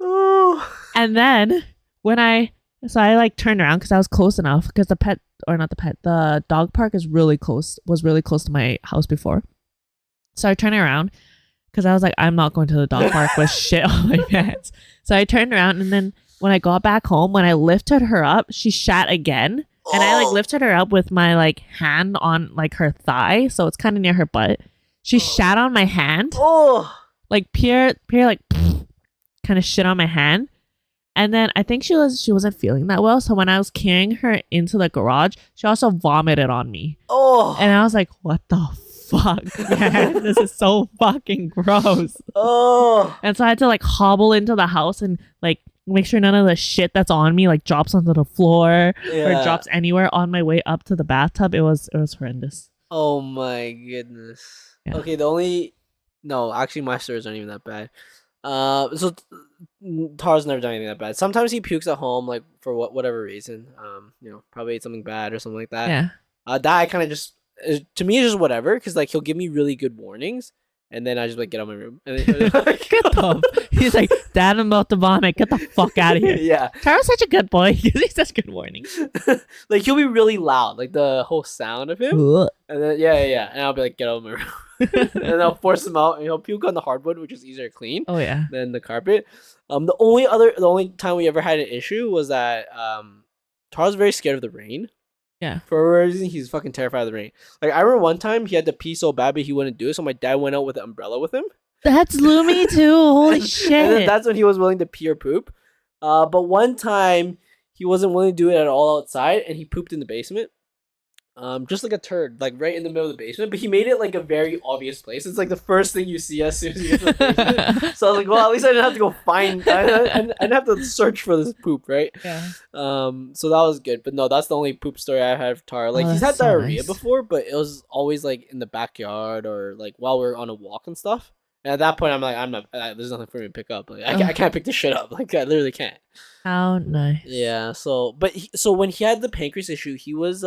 Oh. And then I like turned around because I was close enough, because the dog park was really close to my house before. So I turned around because I was like, I'm not going to the dog park with shit on my pants. So I turned around, and then when I got back home, when I lifted her up, she shat again. And I like lifted her up with my like hand on like her thigh, so it's kind of near her butt. She shat on my hand. Oh. Like pure like kind of shit on my hand. And then I think she wasn't feeling that well. So when I was carrying her into the garage, she also vomited on me. Oh. And I was like, what the fuck, man? This is so fucking gross. Oh. And so I had to like hobble into the house and like make sure none of the shit that's on me like drops onto the floor or drops anywhere on my way up to the bathtub. It was horrendous. Oh my goodness. Yeah. Okay, no, actually my stories aren't even that bad. So Taro's never done anything that bad. Sometimes he pukes at home, like for whatever reason. Probably ate something bad or something like that. Yeah. That I kind of just, to me, it's just whatever, because like he'll give me really good warnings, and then I just like get out of my room. And then, he's like, Dad, I'm about to vomit. Get the fuck out of here. Yeah. Taro's such a good boy. He gives me such good warnings. Like he'll be really loud, like the whole sound of him. Ugh. And then yeah, and I'll be like, get out of my room. And I'll force him out, and he'll puke on the hardwood, which is easier to clean Oh yeah. than the carpet. The only time we ever had an issue was that Taro's very scared of the rain. Yeah. For a reason, he's fucking terrified of the rain. Like I remember one time he had to pee so bad, but he wouldn't do it, so my dad went out with an umbrella with him. That's Lumi too. Holy And shit. then that's when he was willing to pee or poop. But one time he wasn't willing to do it at all outside, and he pooped in the basement. Just like a turd, like right in the middle of the basement. But he made it like a very obvious place. It's like the first thing you see as soon as you get to the basement. So I was like, well, at least I didn't have to go find. I didn't have to search for this poop, right? Yeah. So that was good. But no, that's the only poop story I had of Tara. Like he's had that's so diarrhea nice. before, but it was always like in the backyard or like while we are on a walk and stuff. And at that point, I'm like, I'm not. There's nothing for me to pick up. Like I can't pick this shit up. Like I literally can't. How nice. Yeah. So, so when he had the pancreas issue, he was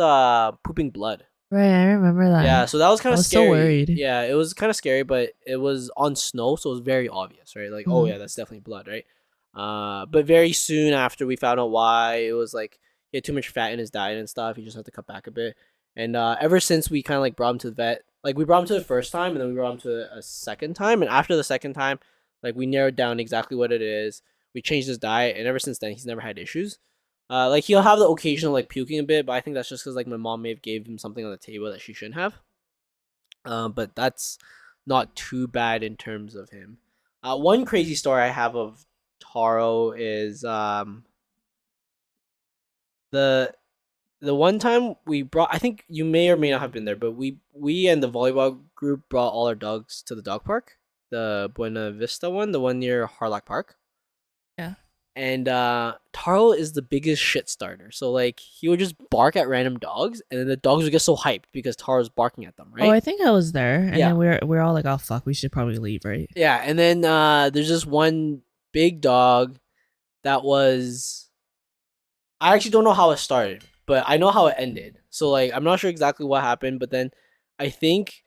pooping blood. Right, I remember that. Yeah, so that was kind I of was so scary. worried. Yeah, it was kind of scary, but it was on snow, so it was very obvious, right? Like, oh Mhm. yeah, that's definitely blood, right? But very soon after we found out why, it was like he had too much fat in his diet and stuff. He just had to cut back a bit. And ever since we kind of like brought him to the vet, like we brought him to the first time, and then we brought him to a second time, and after the second time, like we narrowed down exactly what it is. We changed his diet, and ever since then, he's never had issues. Like he'll have the occasional like puking a bit, but I think that's just because like my mom may have gave him something on the table that she shouldn't have. But that's not too bad in terms of him. One crazy story I have of Taro is the one time we brought, I think you may or may not have been there, but we and the volleyball group brought all our dogs to the dog park, the Buena Vista one, the one near Harlock Park. Yeah. And Taro is the biggest shit starter. So like he would just bark at random dogs, and then the dogs would get so hyped because Taro's barking at them, right? Oh, I think I was there, and Yeah. then we're all like, "Oh fuck, we should probably leave," right? Yeah, and then there's this one big dog that was, I actually don't know how it started, but I know how it ended. So like I'm not sure exactly what happened, but then I think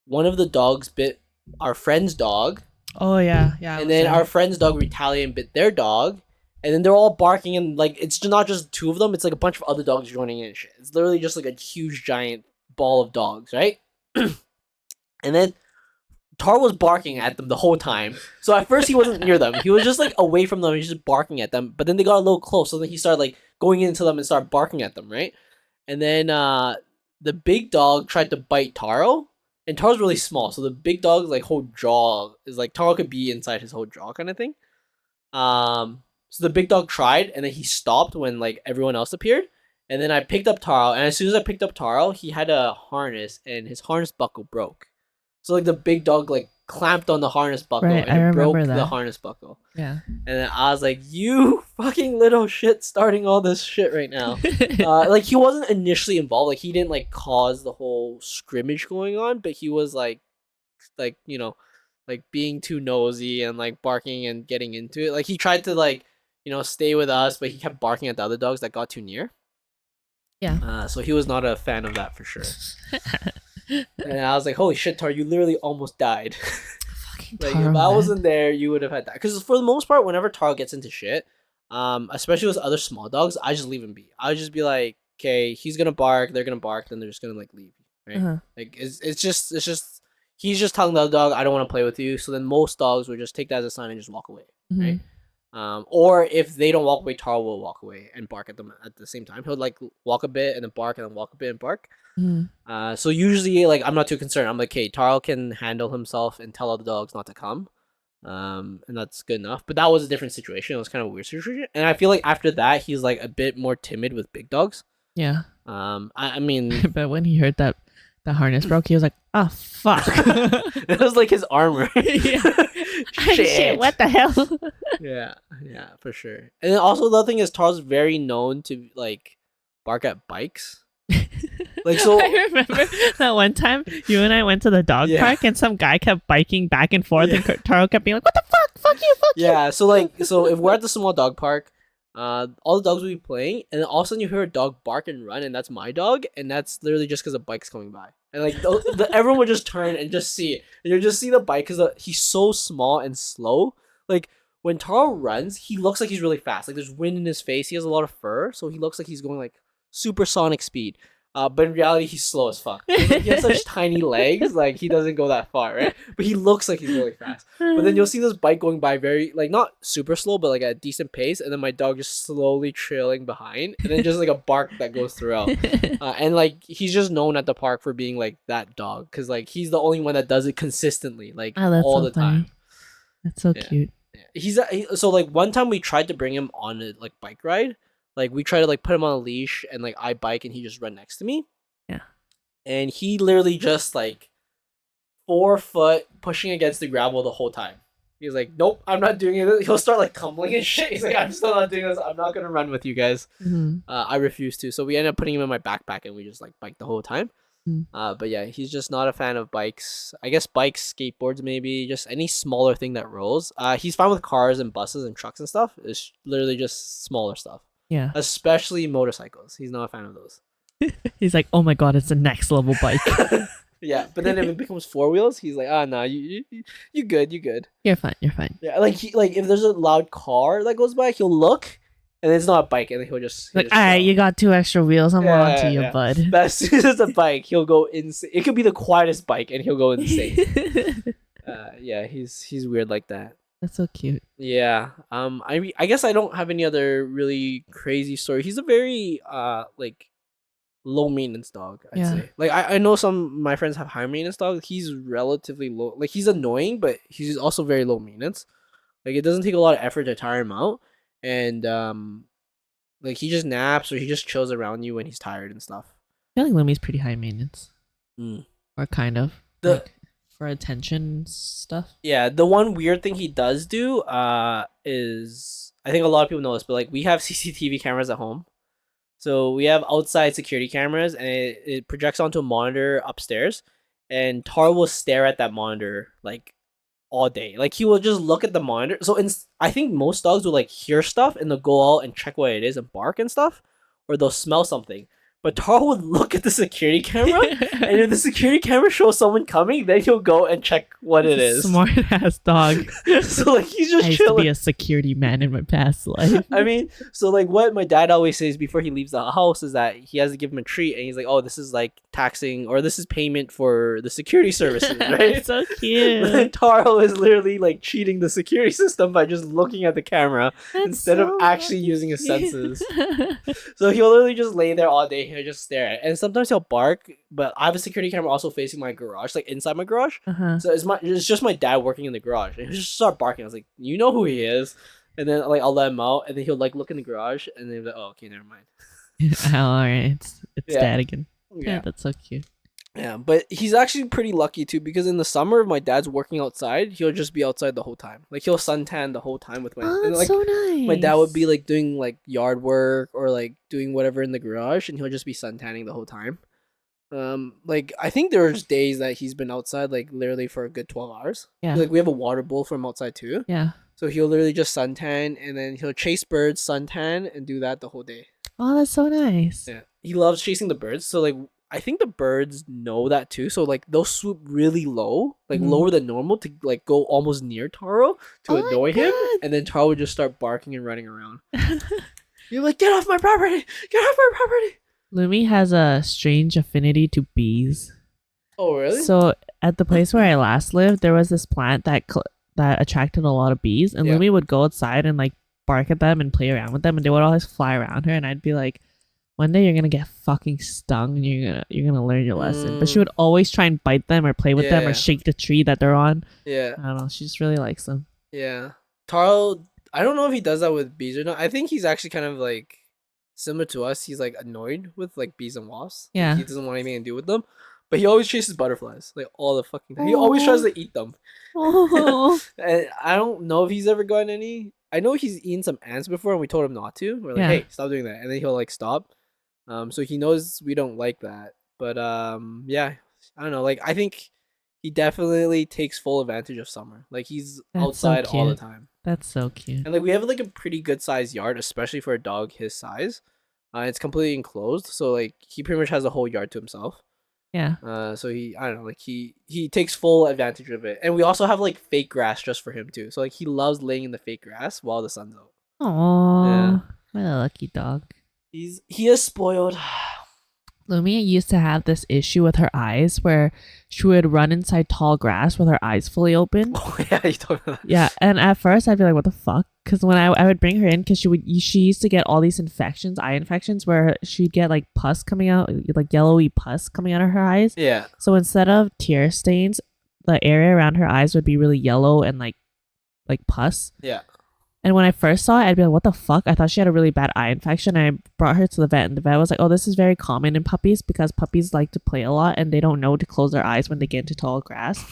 one of the dogs bit our friend's dog. Oh yeah, yeah. I And was then there. our friend's dog retaliated and bit their dog. And then they're all barking, and like it's just not just two of them, it's like a bunch of other dogs joining in and shit. It's literally just like a huge giant ball of dogs, right? And then Tar was barking at them the whole time. So at first he wasn't near them. He was just like away from them, he was just barking at them. But then they got a little close, so then he started like going into them and started barking at them, right? And then the big dog tried to bite Taro. And Taro's really small, so the big dog's like whole jaw is like Taro could be inside his whole jaw kind of thing. So the big dog tried, and then he stopped when like everyone else appeared. And then I picked up Taro, and as soon as I picked up Taro, he had a harness, and his harness buckle broke. So like the big dog like clamped on the harness buckle Right, and I it broke remember the that. harness buckle. Yeah. And then I was like, "You fucking little shit, starting all this shit right now." Like he wasn't initially involved. Like he didn't like cause the whole scrimmage going on, but he was like you know, like being too nosy and like barking and getting into it. Like he tried to like stay with us, but he kept barking at the other dogs that got too near. Yeah. So he was not a fan of that for sure. And I was like, "Holy shit, Tar! You literally almost died." Fucking Like Taro, if I man. wasn't there, you would have had that. Because for the most part, whenever Taro gets into shit, especially with other small dogs, I just leave him be. I would just be like, okay, he's gonna bark, they're gonna bark, then they're just gonna like leave, right? Uh-huh. Like it's just he's just telling the other dog, I don't want to play with you. So then most dogs would just take that as a sign and just walk away, right? Or if they don't walk away, Taro will walk away and bark at them at the same time. He'll like walk a bit and then bark and then walk a bit and bark. So usually like I'm not too concerned. I'm like, okay, Taro can handle himself and tell other dogs not to come. And that's good enough. But that was a different situation. It was kind of a weird situation. And I feel like after that he's like a bit more timid with big dogs. Yeah. I mean But when he heard that the harness broke, he was like, "Oh fuck!" it was like his armor. Yeah. Shit, what the hell? Yeah, for sure. And then also the other thing is Taro's very known to like bark at bikes. Like so I remember that one time you and I went to the dog Yeah. park and some guy kept biking back and forth and Taro kept being like, "What the fuck? Fuck you, fuck you." Yeah, so if we're at the small dog park, all the dogs will be playing, and then all of a sudden you hear a dog bark and run, and that's my dog, and that's literally just because a bike's coming by, and like everyone would just turn and just see it, and you just see the bike because he's so small and slow. Like when Taro runs, he looks like he's really fast. Like there's wind in his face. He has a lot of fur, so he looks like he's going like supersonic speed. But in reality, he's slow as fuck. Like, he has such tiny legs, like he doesn't go that far, right? But he looks like he's really fast. But then you'll see this bike going by very, like not super slow, but like at a decent pace, and then my dog just slowly trailing behind, and then just like a bark that goes throughout. And like he's just known at the park for being like that dog, because like he's the only one that does it consistently, like Oh, that's all so the time. funny. That's so Yeah. cute. So like one time we tried to bring him on a like bike ride. Like we try to like put him on a leash and like I bike and he just run next to me. Yeah. And he literally just like 4 foot pushing against the gravel the whole time. He's like, "Nope, I'm not doing it." He'll start like tumbling and shit. He's like, "I'm still not doing this. I'm not gonna run with you guys." I refuse to. So we ended up putting him in my backpack and we just like bike the whole time. But yeah, he's just not a fan of bikes. I guess bikes, skateboards, maybe just any smaller thing that rolls. He's fine with cars and buses and trucks and stuff. It's literally just smaller stuff. Yeah. Especially motorcycles. He's not a fan of those. He's like, "Oh my god, it's a next level bike." Yeah, but then if it becomes 4 wheels, he's like, "Ah, nah, you good, you good." You're fine. You're fine. Yeah, like if there's a loud car that goes by, he'll look, and it's not a bike, and then he'll just Like, all right, you got 2 extra wheels. I'm on to you, bud. But as soon as it's a bike, he'll go insane. It could be the quietest bike, and he'll go insane. Yeah, he's weird like that. That's so cute. Yeah. I guess I don't have any other really crazy story. He's a very like low maintenance dog, I'd Yeah. say. Like I know some of my friends have high maintenance dogs. He's relatively low. Like he's annoying, but he's also very low maintenance. Like it doesn't take a lot of effort to tire him out, and like he just naps or he just chills around you when he's tired and stuff. I feel like Lumi's pretty high maintenance. Mm. Or kind of. The Like, for attention stuff. Yeah, the one weird thing he does do is I think a lot of people know this, but like we have CCTV cameras at home. So we have outside security cameras and it projects onto a monitor upstairs, and Tar will stare at that monitor like all day. Like he will just look at the monitor. So I think most dogs will like hear stuff and they'll go out and check what it is and bark and stuff, or they'll smell something. But Tar would look at the security camera, and if the security camera shows someone coming, then he'll go and check what it is. Smart ass dog. So like he's just I used to chilling. be a security man in my past life. I mean, so like what my dad always says before he leaves the house is that he has to give him a treat, and he's like, "Oh, this is like taxing, or this is payment for the security services, right?" It's so cute. Taro is literally like cheating the security system by just looking at the camera That's instead of so actually using his cute. senses. So he'll literally just lay there all day. He'll just stare at it. And sometimes he'll bark, but I have a security camera also facing my garage, like inside my garage. Uh-huh. So it's just my dad working in the garage, and he'll just start barking. I was like, "You know who he is," and then like I'll let him out, and then he'll like look in the garage, and then he'll be like, "Oh, okay, never mind." Oh, all right. It's Yeah. dad again. Yeah, Yeah. that's so cute. Yeah, but he's actually pretty lucky too because in the summer, if my dad's working outside, he'll just be outside the whole time. Like he'll suntan the whole time with my Oh, and that's like so nice. my dad would be like doing like yard work or like doing whatever in the garage, and he'll just be suntanning the whole time. Like I think there's days that he's been outside like literally for a good 12 hours. Yeah. Like we have a water bowl from outside too, Yeah. so he'll literally just suntan and then he'll chase birds, suntan, and do that the whole day. Oh, that's so nice. Yeah, he loves chasing the birds. So like, I think the birds know that too. So like, they'll swoop really low, like Mhm. lower than normal, to like go almost near Taro to Oh my annoy him, God. and then Taro would just start barking and running around. You're like, get off my property! Get off my property! Lumi has a strange affinity to bees. Oh really? So at the place where I last lived, there was this plant that that attracted a lot of bees, and Yeah. Lumi would go outside and like bark at them and play around with them, and they would always fly around her, and I'd be like, one day you're gonna get fucking stung, and you're gonna learn your lesson. But she would always try and bite them or play with them Yeah. or shake the tree that they're on. Yeah, I don't know. She just really likes them. yeah. Taro, I don't know if he does that with bees or not. I think he's actually kind of like similar to us. He's like annoyed with like bees and wasps. Like, Yeah. he doesn't want anything to do with them. But he always chases butterflies, like all the fucking time. He always tries Aw. to eat them. Oh, And I don't know if he's ever gotten any. I know he's eaten some ants before, and we told him not to. We're like, Yeah. hey, stop doing that, and then he'll like stop. So he knows we don't like that. But yeah, I don't know. Like I think he definitely takes full advantage of summer. Like he's That's so outside all the cute. time, that's so cute. and like we have like a pretty good sized yard, especially for a dog his size. It's completely enclosed, so like he pretty much has the whole yard to himself. Yeah. So I don't know, like he takes full advantage of it, and we also have like fake grass just for him too. So like he loves laying in the fake grass while the sun's out. Oh, Yeah. what a lucky dog. He is spoiled. Lumi used to have this issue with her eyes where she would run inside tall grass with her eyes fully open. Oh yeah, you told me that. Yeah, and at first I'd be like, "What the fuck?" Because when I would bring her in, because she used to get all these infections, eye infections, where she'd get like pus coming out, like yellowy pus coming out of her eyes. Yeah. So instead of tear stains, the area around her eyes would be really yellow and like pus. Yeah. And when I first saw it, I'd be like, "What the fuck?" I thought she had a really bad eye infection. I brought her to the vet, and the vet was like, "Oh, this is very common in puppies because puppies like to play a lot and they don't know to close their eyes when they get into tall grass."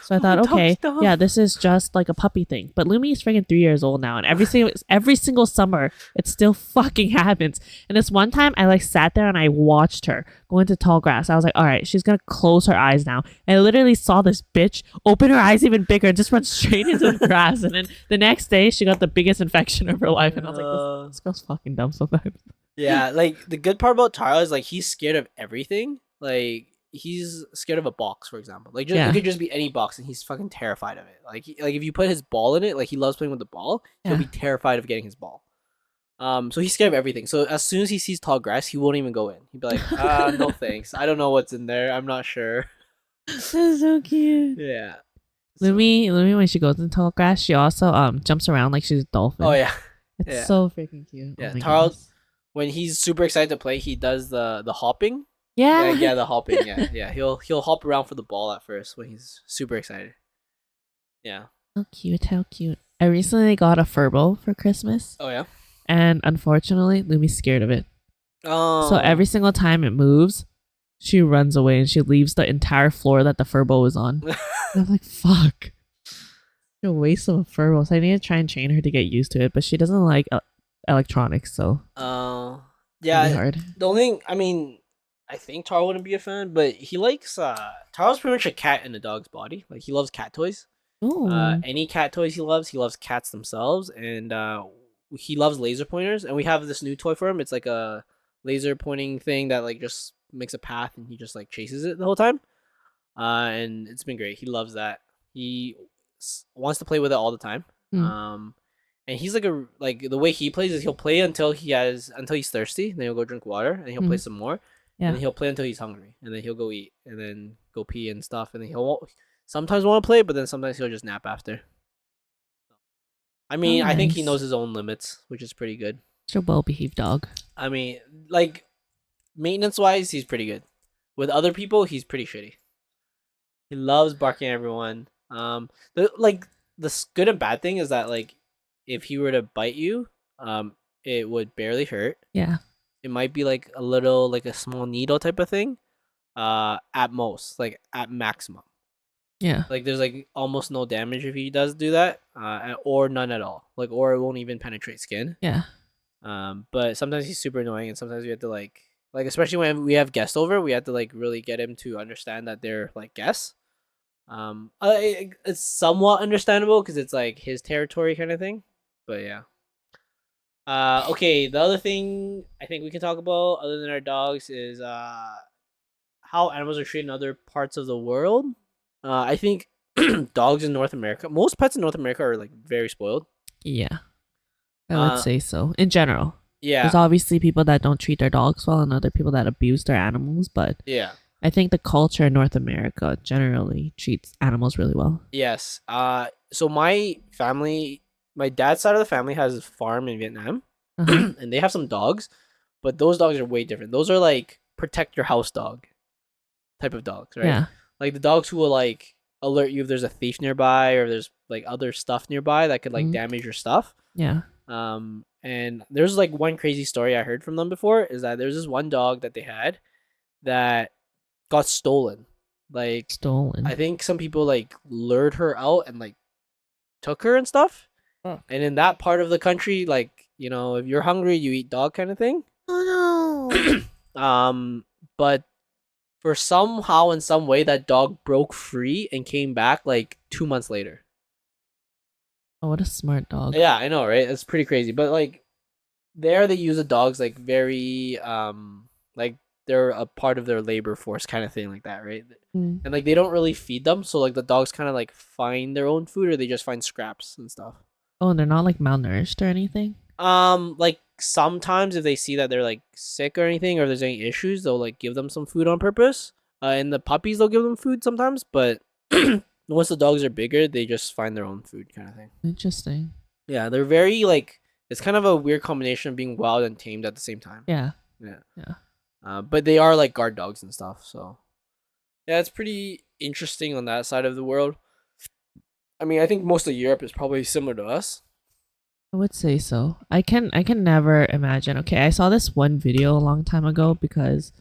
So I thought, Oh, okay, stop. yeah, this is just like a puppy thing. But Lumi is freaking 3 years old now, and every single summer, it still fucking happens. And this one time, I like sat there and I watched her go into tall grass. I was like, all right, she's gonna close her eyes now. And I literally saw this bitch open her eyes even bigger and just run straight into the grass. And then the next day, she got the biggest infection of her life. And I was like, this girl's fucking dumb sometimes. Yeah, like the good part about Taro is like he's scared of everything. Like he's scared of a box, for example. Like Yeah. it could just be any box, and he's fucking terrified of it. Like like if you put his ball in it, like he loves playing with the ball, he'll Yeah. be terrified of getting his ball. So he's scared of everything. So as soon as he sees tall grass, he won't even go in. He'd be like, no thanks. I don't know what's in there. I'm not sure. That's so cute. Yeah. Lumi, when she goes into tall grass, she also jumps around like she's a dolphin. Oh yeah. It's yeah. so freaking cute. Yeah. Oh my Taro, goodness. when he's super excited to play, he does the hopping. Yeah. Yeah, the hopping. Yeah, yeah. He'll hop around for the ball at first when he's super excited. Yeah. How cute, how cute. I recently got a Pholleyball for Christmas, Oh yeah. and unfortunately, Lumi's scared of it. Oh. So every single time it moves, she runs away and she leaves the entire floor that the Pholleyball was on. And I'm like, fuck. A waste of a Pholleyball. So I need to try and train her to get used to it, but she doesn't like electronics, so Oh. it's really Yeah. hard. The only thing, I mean, I think Taro wouldn't be a fan, but he likes Taro's pretty much a cat in a dog's body. Like he loves cat toys. Ooh. Any cat toys he loves. He loves cats themselves, and he loves laser pointers. And we have this new toy for him. It's like a laser pointing thing that like just makes a path, and he just like chases it the whole time. And it's been great. He loves that. He wants to play with it all the time. Mm. And he's like the way he plays is he'll play until he's thirsty, then he'll go drink water, and he'll play some more. Yeah. And then he'll play until he's hungry, and then he'll go eat, and then go pee and stuff, and then he'll sometimes want to play, but then sometimes he'll just nap after. I mean, I think he nice. knows his own limits, which is pretty good. She's a well-behaved dog. I mean, like maintenance wise, he's pretty good. With other people, he's pretty shitty. He loves barking at everyone. The good and bad thing is that like if he were to bite you, it would barely hurt. Yeah. It might be like a little like a small needle type of thing. at most, like at maximum. Yeah. Like there's like almost no damage if he does do that, or none at all. Like or it won't even penetrate skin. Yeah. But sometimes he's super annoying, and sometimes we have to like especially when we have guests over, we have to like really get him to understand that they're like guests. It's somewhat understandable because it's like his territory kind of thing. But yeah. Okay. The other thing I think we can talk about other than our dogs is how animals are treated in other parts of the world. I think dogs in North America, most pets in North America are like very spoiled. Yeah. I would say so. In general. Yeah. There's obviously people that don't treat their dogs well and other people that abuse their animals, but Yeah. I think the culture in North America generally treats animals really well. Yes. So my family, my dad's side of the family has a farm in Vietnam, Uh-huh. and they have some dogs, but those dogs are way different. Those are like protect your house dog type of dogs, right? Yeah. Like the dogs who will like alert you if there's a thief nearby or there's like other stuff nearby that could like damage your stuff. Yeah. And there's like one crazy story I heard from them before is that there's this one dog that they had that got stolen. Like Stolen. I think some people like lured her out and like took her and stuff. Oh. And in that part of the country, like, you know, if you're hungry, you eat dog kind of thing. Oh no. But for somehow in some way that dog broke free and came back like 2 months later. Oh, what a smart dog. Yeah, I know, right? It's pretty crazy. But like there they use the dogs like very like they're a part of their labor force kind of thing like that, right? Mm. And like they don't really feed them, so like the dogs kind of like find their own food or they just find scraps and stuff. Oh, and they're not like malnourished or anything? Like sometimes if they see that they're like sick or anything or if there's any issues, they'll like give them some food on purpose. And the puppies they'll give them food sometimes, but once the dogs are bigger, they just find their own food kind of thing. Interesting. Yeah, they're very like it's kind of a weird combination of being wild and tamed at the same time. Yeah. Yeah. Yeah. But they are like guard dogs and stuff, so yeah, it's pretty interesting on that side of the world. I mean, I think most of Europe is probably similar to us. I would say so. I can never imagine. Okay, I saw this one video a long time ago because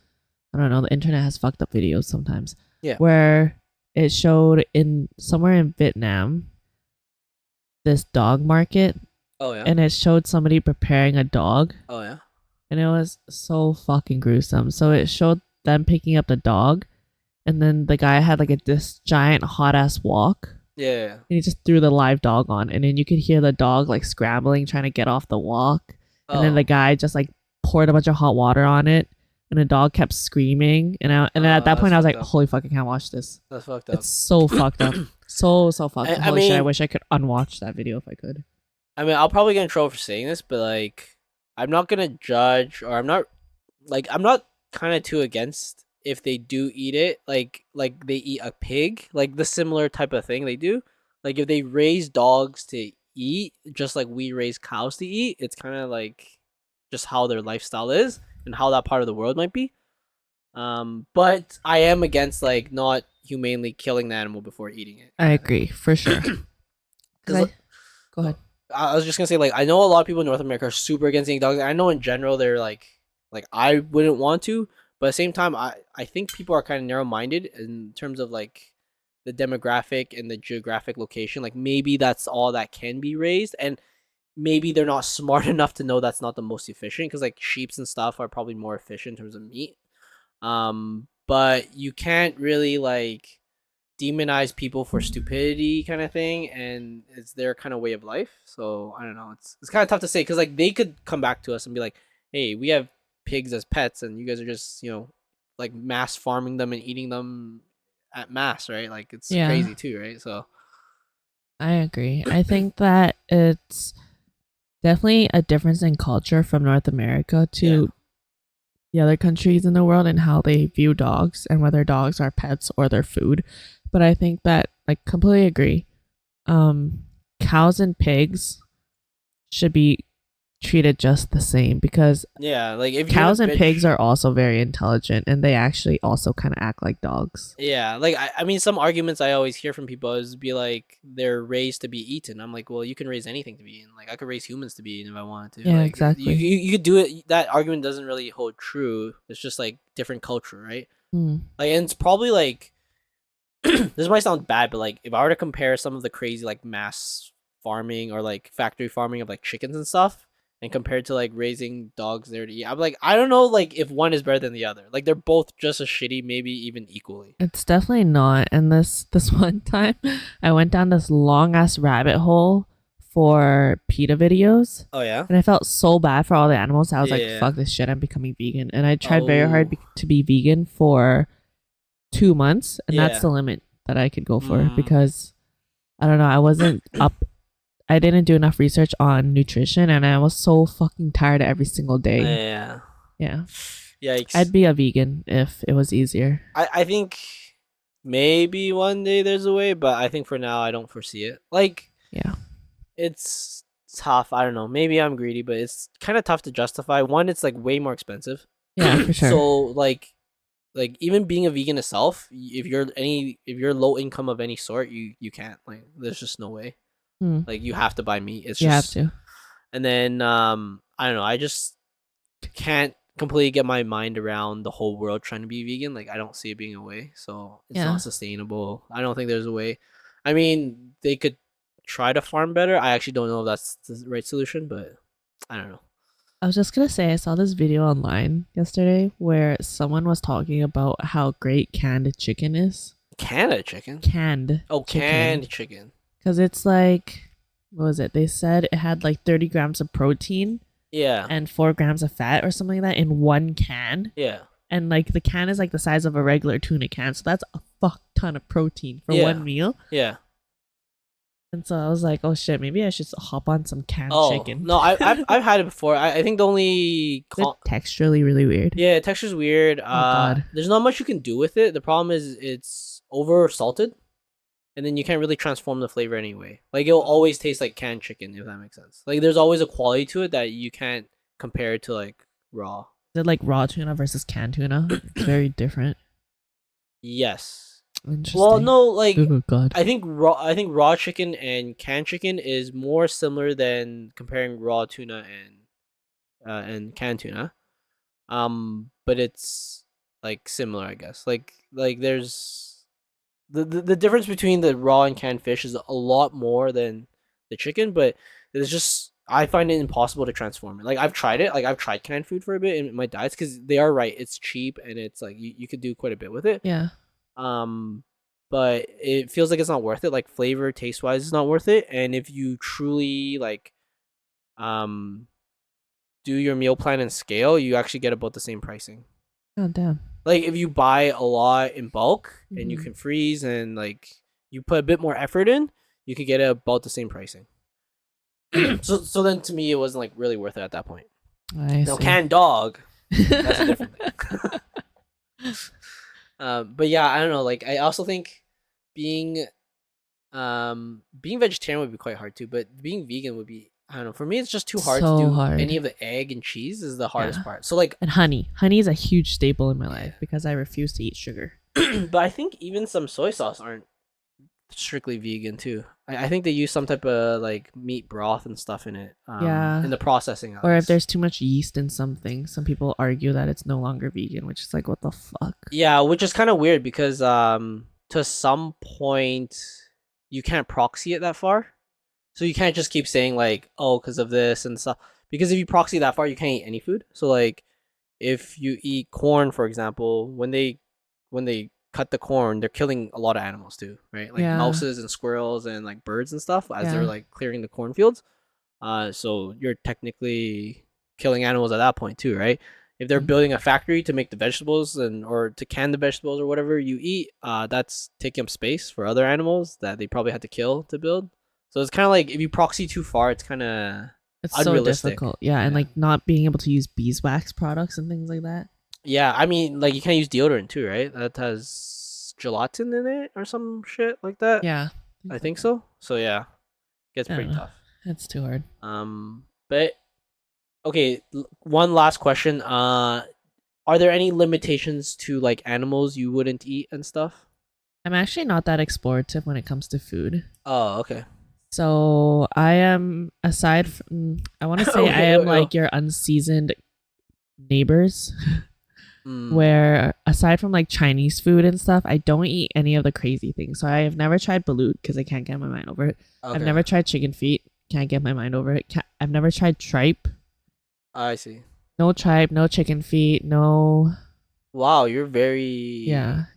I don't know, the internet has fucked up videos sometimes. Yeah. Where it showed in somewhere in Vietnam this dog market. Oh yeah. And it showed somebody preparing a dog. Oh yeah. And it was so fucking gruesome. So it showed them picking up the dog, and then the guy had like this giant hot ass wok. Yeah. And he just threw the live dog on, and then you could hear the dog like scrambling, trying to get off the wok. And then the guy just like poured a bunch of hot water on it, and the dog kept screaming. And then at that point, I was like, "Holy fuck, I can't watch this. That's fucked up. It's so fucked up, so fucked up." Holy shit, I mean, wish I could unwatch that video if I could. I mean, I'll probably get in trouble for saying this, but like, I'm not gonna judge, or I'm not kind of too against if they do eat it, like they eat a pig, like the similar type of thing they do. Like if they raise dogs to eat, just like we raise cows to eat, it's kind of like just how their lifestyle is and how that part of the world might be. But I am against like not humanely killing the animal before eating it. I agree for sure. Go ahead. I was just gonna say, like, I know a lot of people in North America are super against eating dogs. I know in general they're like I wouldn't want to, but at the same time, I think people are kind of narrow minded in terms of like the demographic and the geographic location. Like maybe that's all that can be raised, and maybe they're not smart enough to know that's not the most efficient because like sheeps and stuff are probably more efficient in terms of meat. But you can't really like demonize people for stupidity kind of thing, and it's their kind of way of life. So I don't know, it's kind of tough to say because like they could come back to us and be like, hey, we have pigs as pets and you guys are just, you know, like mass farming them and eating them at mass, right? Like it's crazy too, right? So I agree. I think that it's definitely a difference in culture from North America to the other countries in the world and how they view dogs and whether dogs are pets or their food. But I think that, like, completely agree. Cows and pigs should be treated just the same because like if cows and pigs are also very intelligent and they actually also kind of act like dogs. Yeah, like I mean, some arguments I always hear from people is be like they're raised to be eaten. I'm like, well, you can raise anything to be eaten. Like I could raise humans to be eaten if I wanted to. Yeah, like, exactly. You could do it. That argument doesn't really hold true. It's just like different culture, right? Like, and it's probably like this might sound bad, but like if I were to compare some of the crazy like mass farming or like factory farming of like chickens and stuff, and compared to like raising dogs there to eat, I'm like, I don't know, like if one is better than the other. Like they're both just as shitty, maybe even equally. It's definitely not. And this one time, I went down this long ass rabbit hole for PETA videos, Oh yeah. and I felt so bad for all the animals. I was like, Yeah. "Fuck this shit! I'm becoming vegan." And I tried very hard Oh. to be vegan for 2 months, and that's Yeah. the limit that I could go for Mm. because I don't know. I wasn't up. I didn't do enough research on nutrition, and I was so fucking tired every single day. Yeah. Yeah, Yikes. I'd be a vegan if it was easier. I think maybe one day there's a way, but I think for now I don't foresee it. Like Yeah, it's tough. I don't know. Maybe I'm greedy, but it's kind of tough to justify. One, it's like way more expensive. yeah, for sure. So like even being a vegan itself, if you're low income of any sort, you can't. Like there's just no way. Like you have to buy meat. It's You have just to. And then I don't know. I just can't completely get my mind around the whole world trying to be vegan. Like I don't see it being a way. So it's Yeah. not sustainable. I don't think there's a way. I mean, they could try to farm better. I actually don't know if that's the right solution, but I don't know. I was just gonna say I saw this video online yesterday where someone was talking about how great canned chicken is. Canada chicken. Canned. Oh, canned chicken. Because it's like, what was it? They said it had like 30 grams of protein Yeah. and 4 grams of fat or something like that in one can. Yeah. And like the can is like the size of a regular tuna can. So that's a fuck ton of protein for Yeah. one meal. Yeah. And so I was like, oh shit, maybe I should hop on some canned chicken. No, I've had it before. I think the only It's texturally really weird. yeah, texture's weird. God. There's not much you can do with it. The problem is it's over salted, and then you can't really transform the flavor anyway. Like it'll always taste like canned chicken, if that makes sense. Like there's always a quality to it that you can't compare it to like raw. Is it like raw tuna versus canned tuna? It's very different. Yes. Interesting. Well, no, like Oh god. I think raw chicken and canned chicken is more similar than comparing raw tuna and canned tuna. But it's like similar, I guess. Like there's the difference between the raw and canned fish is a lot more than the chicken, but it's just I find it impossible to transform it. Like I've tried it, like I've tried canned food for a bit in my diets because they are right. It's cheap and it's like you could do quite a bit with it. Yeah. But it feels like it's not worth it. Like flavor, taste wise, it's not worth it. And if you truly like, do your meal plan and scale, you actually get about the same pricing. Oh damn. Like if you buy a lot in bulk and you Mhm. can freeze and like you put a bit more effort in, you could get it about the same pricing. so then to me it wasn't like really worth it at that point. I Now see. canned dog, that's a different thing. But yeah, I don't know. Like I also think being vegetarian would be quite hard too, but being vegan would be I don't know. For me, it's just too hard So to do hard. any of the egg and cheese is the hardest Yeah. part. So like, And honey. Honey is a huge staple in my life because I refuse to eat sugar. but I think even some soy sauce aren't strictly vegan too. I think they use some type of like meat broth and stuff in it. Yeah. In the processing. Or if there's too much yeast in something, some people argue that it's no longer vegan, which is like, what the fuck? Yeah, which is kind of weird because to some point you can't proxy it that far. So you can't just keep saying like, oh, because of this and stuff. Because if you proxy that far, you can't eat any food. So like, if you eat corn, for example, when they cut the corn, they're killing a lot of animals too, right? Like Yeah. mouses and squirrels and like birds and stuff as they're Yeah. like clearing the cornfields. So you're technically killing animals at that point too, right? If they're Mhm. building a factory to make the vegetables or to can the vegetables or whatever you eat, that's taking up space for other animals that they probably had to kill to build. So it's kind of like if you proxy too far, it's kind of It's so unrealistic. difficult. Yeah, and Yeah. like not being able to use beeswax products and things like that. yeah. I mean, like you can't use deodorant too, right? That has gelatin in it or some shit like that. Yeah. I think so. So yeah, gets I pretty don't know. tough. It's too hard. But okay, one last question. Are there any limitations to like animals you wouldn't eat and stuff? I'm actually not that explorative when it comes to food. Oh, okay. So I am aside from I want to say I Okay, am oh. like your unseasoned neighbors. where aside from like Chinese food and stuff, I don't eat any of the crazy things. So I have never tried balut because I can't get my mind over it. Okay. I've never tried chicken feet. Can't get my mind over it. I've never tried tripe. I see. No tripe, no chicken feet, no. Wow, you're very.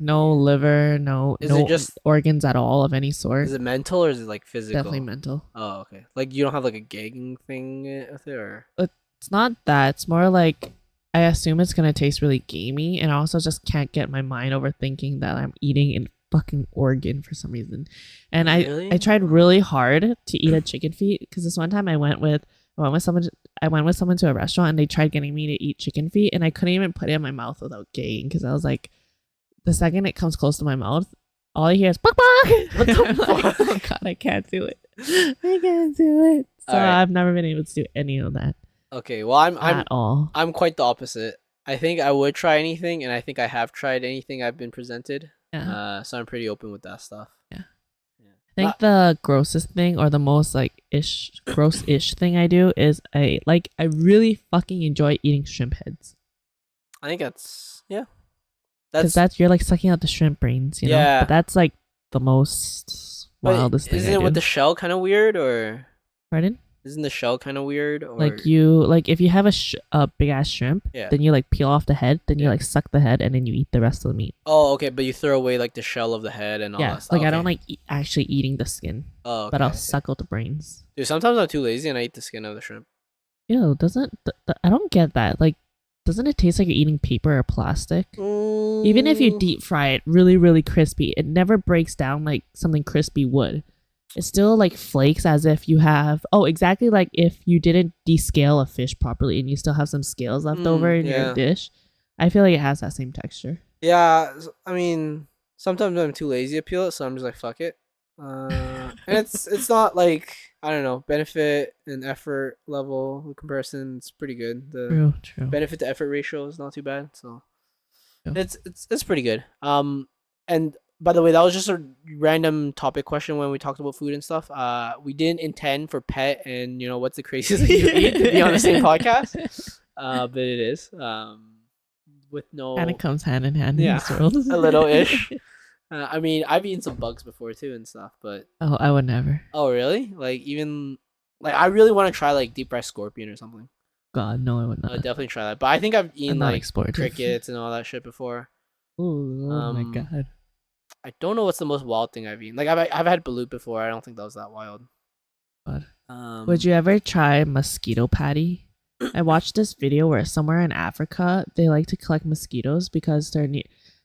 No liver, Is no it just? organs at all of any sort. Is it mental or is it like physical? Definitely mental. Oh, okay. Like you don't have like a gagging thing with it, or? It's not that. It's more like I assume it's gonna taste really gamey, and I also just can't get my mind over thinking that I'm eating a fucking organ for some reason. And Really? I tried really hard to eat a chicken feet because this one time I went with someone to a restaurant and they tried getting me to eat chicken feet and I couldn't even put it in my mouth without gagging because I was like, the second it comes close to my mouth, all I hear is "bok bok." What the fuck? Oh god, I can't do it. I can't do it. So Alright. I've never been able to do any of that Okay, well at all. I'm quite the opposite. I think I would try anything, and I think I have tried anything I've been presented. Yeah. So I'm pretty open with that stuff. Yeah. I think the grossest thing or the most like gross-ish thing I do is I really fucking enjoy eating shrimp heads. I think that's Because you're like sucking out the shrimp brains, you know? Yeah. But that's like the most but wildest thing isn't I it do. with the shell kind of weird, or Pardon? isn't the shell kind of weird? Or Like if you have a big ass shrimp, Yeah. then you like peel off the head, then you Yeah. like suck the head, and then you eat the rest of the meat. Oh, okay, but you throw away like the shell of the head and all Yeah, that stuff. like I Okay. don't like actually eating the skin, Oh, okay, but I'll okay. suck out the brains. Dude, sometimes I'm too lazy and I eat the skin of the shrimp. Ew, I don't get that. Like, doesn't it taste like you're eating paper or plastic? Even if you deep fry it really, really crispy, it never breaks down like something crispy would. It still like flakes as if you have exactly like if you didn't descale a fish properly and you still have some scales left over in yeah. your dish. I feel like it has that same texture. Yeah, I mean, sometimes I'm too lazy to peel it, so I'm just like, fuck it. And it's not like, I don't know, benefit and effort level comparison. It's pretty good. The True. benefit to effort ratio is not too bad, so Yeah. it's pretty good. And by the way, that was just a random topic question when we talked about food and stuff. We didn't intend for pet and what's the craziest thing you eat to be on the same podcast. But it is. With no Kind of comes hand in hand Yeah, in this world. a little ish. I mean, I've eaten some bugs before too and stuff, but Oh, I would never. oh really? Like even like I really want to try like deep fried scorpion or something. God, no, I would I not. would definitely try that. But I think I've eaten I'm not like explorative. crickets and all that shit before. Oh my Um, god. I don't know what's the most wild thing I've eaten. Like I've had balut before. I don't think that was that wild. God. Would you ever try mosquito patty? I watched this video where somewhere in Africa they like to collect mosquitoes because they're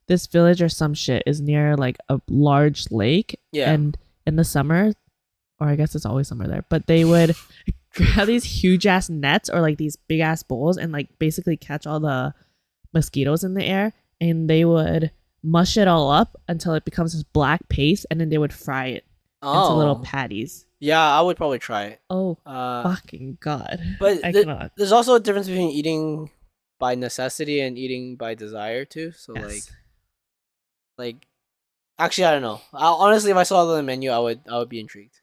this village or some shit is near like a large lake. Yeah. And in the summer, or I guess it's always summer there, but they would grab these huge ass nets or like these big ass bowls and like basically catch all the mosquitoes in the air and they would mush it all up until it becomes this black paste and then they would fry it into little patties. Yeah, I would probably try it. Oh, Uh, fucking god. but I cannot. there's also a difference between eating by necessity and eating by desire too. So Yes. like, actually, I don't know. Honestly, if I saw it on the menu, I would be intrigued.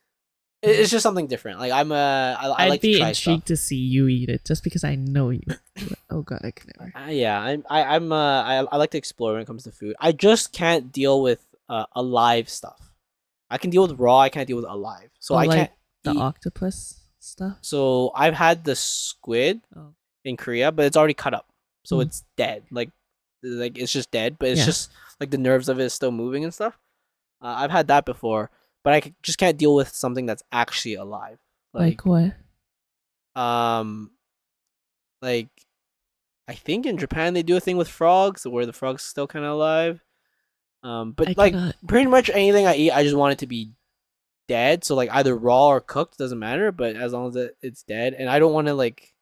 It's just something different. Like I I'd like be to try intrigued stuff. to see you eat it just because I know you. Oh god, I can never. Yeah, I like to explore when it comes to food. I just can't deal with alive stuff. I can deal with raw. I can't deal with alive. So I like can't the eat. octopus stuff. So I've had the squid Oh. in Korea, but it's already cut up, so Hmm. it's dead. Like it's just dead, but it's Yeah. just like the nerves of it is still moving and stuff. I've had that before, but just can't deal with something that's actually alive. Like what? Like I think in Japan they do a thing with frogs where the frog's still kind of alive. But I like cannot. pretty much anything I eat, I just want it to be dead. So like either raw or cooked doesn't matter, but as long as it's dead, and I don't want to like.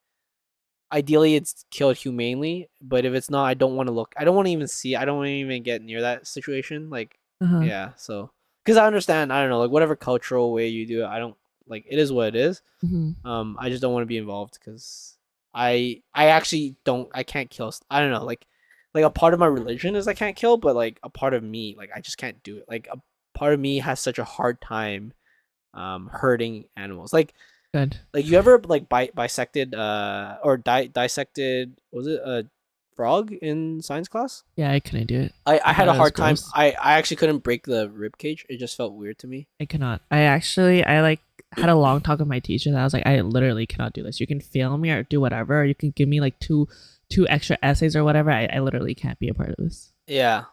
Ideally, it's killed humanely, but if it's not, I don't want to look. I don't want to even see. I don't want to even get near that situation. Like, Uh-huh. yeah. So, because I understand, I don't know, like whatever cultural way you do it, I don't like. It is what it is. Mhm. I just don't want to be involved because I actually don't. I can't kill. I don't know. Like a part of my religion is I can't kill, but like a part of me, like I just can't do it. Like a part of me has such a hard time, hurting animals. Good. Like you ever like bisected or dissected, was it a frog in science class. Yeah, I couldn't do it. I had thought a it was hard time. gross. I actually couldn't break the rib cage. It just felt weird to me. I cannot. I like had a long talk with my teacher that I was like, I literally cannot do this. You can fail me or do whatever, or you can give me like two extra essays or whatever. I literally can't be a part of this. Yeah.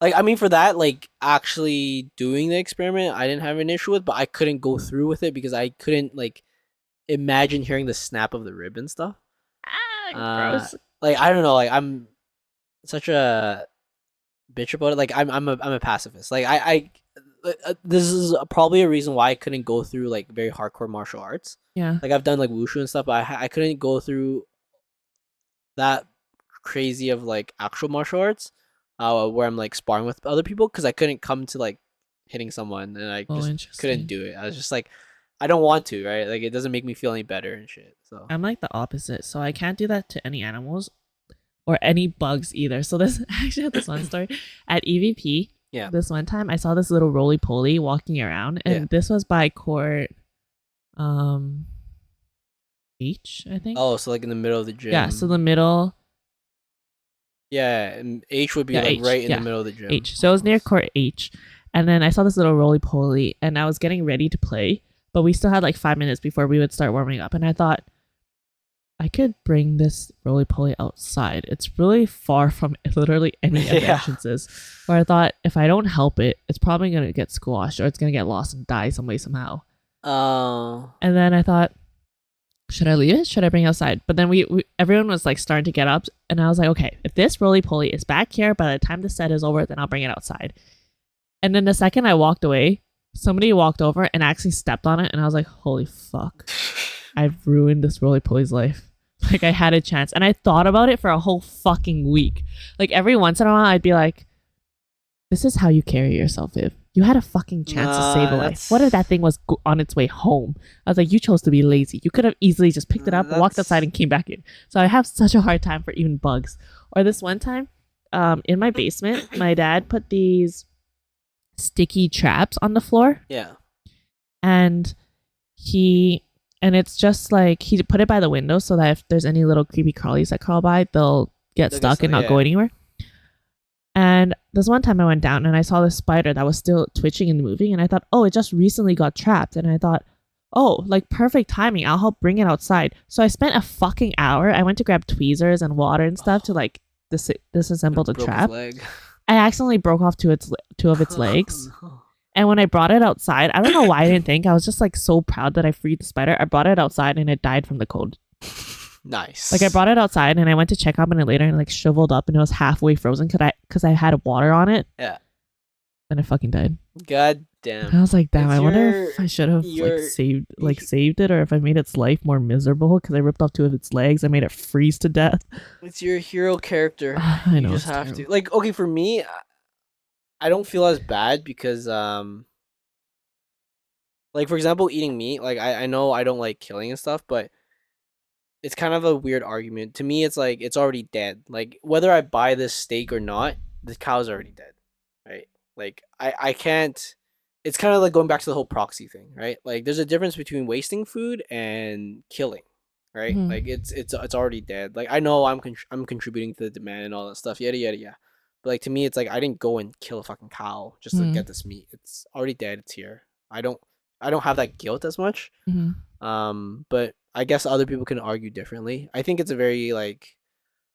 Like, I mean, for that, like, actually doing the experiment, I didn't have an issue with, but I couldn't go through with it because I couldn't, like, imagine hearing the snap of the rib and stuff. Gross. Like, I don't know, like, I'm such a bitch about it. Like, I'm a pacifist. Like, this is probably a reason why I couldn't go through, like, very hardcore martial arts. Yeah. Like, I've done, like, wushu and stuff, but I couldn't go through that crazy of, like, actual martial arts. Where I'm like sparring with other people because I couldn't come to like hitting someone and I just couldn't do it. I was just like, I don't want to, right? Like it doesn't make me feel any better and shit. So I'm like the opposite. So I can't do that to any animals or any bugs either. So this actually had this one story at EVP. Yeah. This one time I saw this little roly poly walking around, and this was by court H, I think. Oh, so like in the middle of the gym. Yeah, so the middle. Yeah, and H would be like H, right in the middle of the gym. H. So it was near court H. And then I saw this little roly poly and I was getting ready to play, but we still had like 5 minutes before we would start warming up. And I thought, I could bring this roly poly outside. It's really far from literally any of the entrances. Where I thought, if I don't help it, it's probably going to get squashed or it's going to get lost and die some way, somehow. Oh. And then I thought, should I leave it? Should I bring it outside? But then we everyone was like starting to get up, and I was like, okay, if this roly poly is back here by the time the set is over, then I'll bring it outside. And then the second I walked away, somebody walked over and actually stepped on it, and I was like, holy fuck, I've ruined this roly poly's life. Like I had a chance, and I thought about it for a whole fucking week. Like every once in a while, I'd be like, this is how you carry yourself, Viv. You had a fucking chance to save a life. What if that thing was on its way home? I was like, you chose to be lazy. You could have easily just picked it up, walked outside, and came back in. So I have such a hard time for even bugs. Or this one time, in my basement, my dad put these sticky traps on the floor. Yeah. And it's just like, he put it by the window so that if there's any little creepy crawlies that crawl by, they'll get stuck and not go anywhere. And this one time I went down and I saw this spider that was still twitching and moving, and I thought, oh, it just recently got trapped. And I thought, oh, like perfect timing. I'll help bring it outside. So I spent a fucking hour. I went to grab tweezers and water and stuff to like disassemble the trap. I accidentally broke off two of its legs. No. And when I brought it outside, I don't know why I didn't think. I was just like so proud that I freed the spider. I brought it outside and it died from the cold. Nice. Like I brought it outside and I went to check up on it later and like shriveled up and it was halfway frozen because I had water on it. Yeah. And it fucking died. God damn. And I was like, damn, I wonder if I should have saved it, or if I made its life more miserable because I ripped off two of its legs. I made it freeze to death. It's your hero character. I know. You just have to. Like, okay, for me, I don't feel as bad because like for example, eating meat, like I know I don't like killing and stuff, but it's kind of a weird argument. To me, it's like it's already dead. Like whether I buy this steak or not, the cow's already dead. Right? Like I can't, it's kind of like going back to the whole proxy thing, right? Like there's a difference between wasting food and killing, right? Mhm. Like it's already dead. Like I know I'm contributing to the demand and all that stuff, yada yada yada. But like to me, it's like I didn't go and kill a fucking cow just to get this meat. It's already dead. It's here. I don't have that guilt as much. But I guess other people can argue differently. I think it's a very like,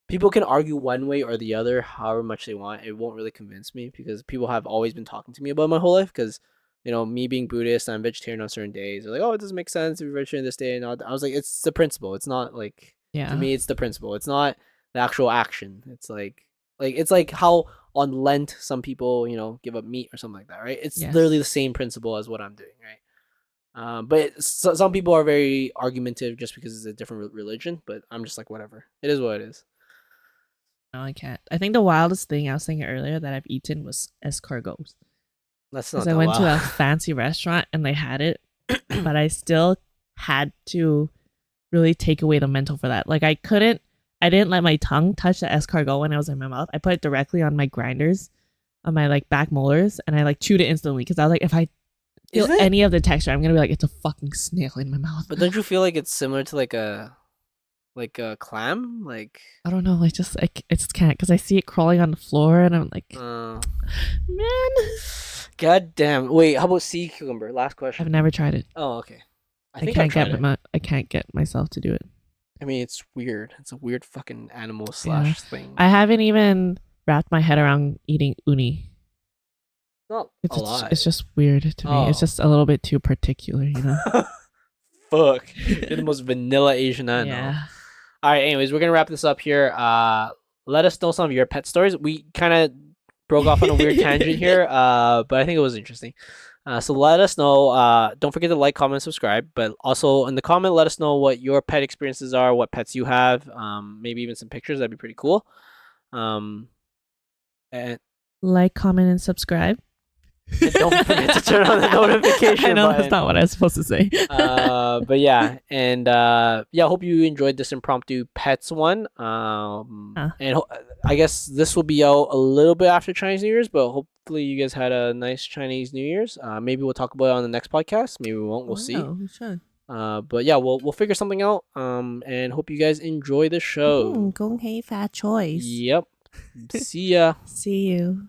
people can argue one way or the other however much they want. It won't really convince me because people have always been talking to me about my whole life because, you know, me being Buddhist, I'm vegetarian on certain days. They're like, oh, it doesn't make sense to be vegetarian this day. And I was like, it's the principle. It's not like, to me, it's the principle. It's not the actual action. It's like how on Lent some people, you know, give up meat or something like that, right? It's literally the same principle as what I'm doing, right? But some people are very argumentative just because it's a different religion. But I'm just like, whatever. It is what it is. No, I can't. I think the wildest thing I was saying earlier that I've eaten was escargots. That's not. Because I went to a fancy restaurant and they had it, but I still had to really take away the mental for that. Like I didn't let my tongue touch the escargot when it was in my mouth. I put it directly on my grinders, on my like back molars, and I like chewed it instantly because I was like, if I feel any of the texture, I'm gonna be like, it's a fucking snail in my mouth. But don't you feel like it's similar to like a Like a clam? Like I don't know. I just can't because I see it crawling on the floor and I'm like, man. God damn. Wait, how about sea cucumber? Last question. I've never tried it. Oh, okay. I I think I can't tried get it. I can't get myself to do it. I mean, it's weird. It's a weird fucking animal Yeah. / thing. I haven't even wrapped my head around eating uni. Not It's alive. it's just weird to me. It's Oh. just a little bit too particular, you know. Fuck. You're the most vanilla Asian I know. Yeah. All right, anyways, we're gonna wrap this up here. Let us know some of your pet stories. We kind of broke off on a weird tangent here, but I think it was interesting. So let us know. Don't forget to like, comment, subscribe. But also in the comment, let us know what your pet experiences are, what pets you have. Maybe even some pictures. That'd be pretty cool. And Like, comment, and subscribe. don't forget to turn on the notification I know button. that's not what I was supposed to say. But yeah, and yeah, hope you enjoyed this impromptu pets one. And I guess this will be out a little bit after Chinese New Year's, but hopefully you guys had a nice Chinese New Year's. Maybe we'll talk about it on the next podcast. Maybe we won't. We'll see. We should. But yeah, we'll figure something out. And hope you guys enjoy the show. 恭喜發財. Yep. See ya. See you.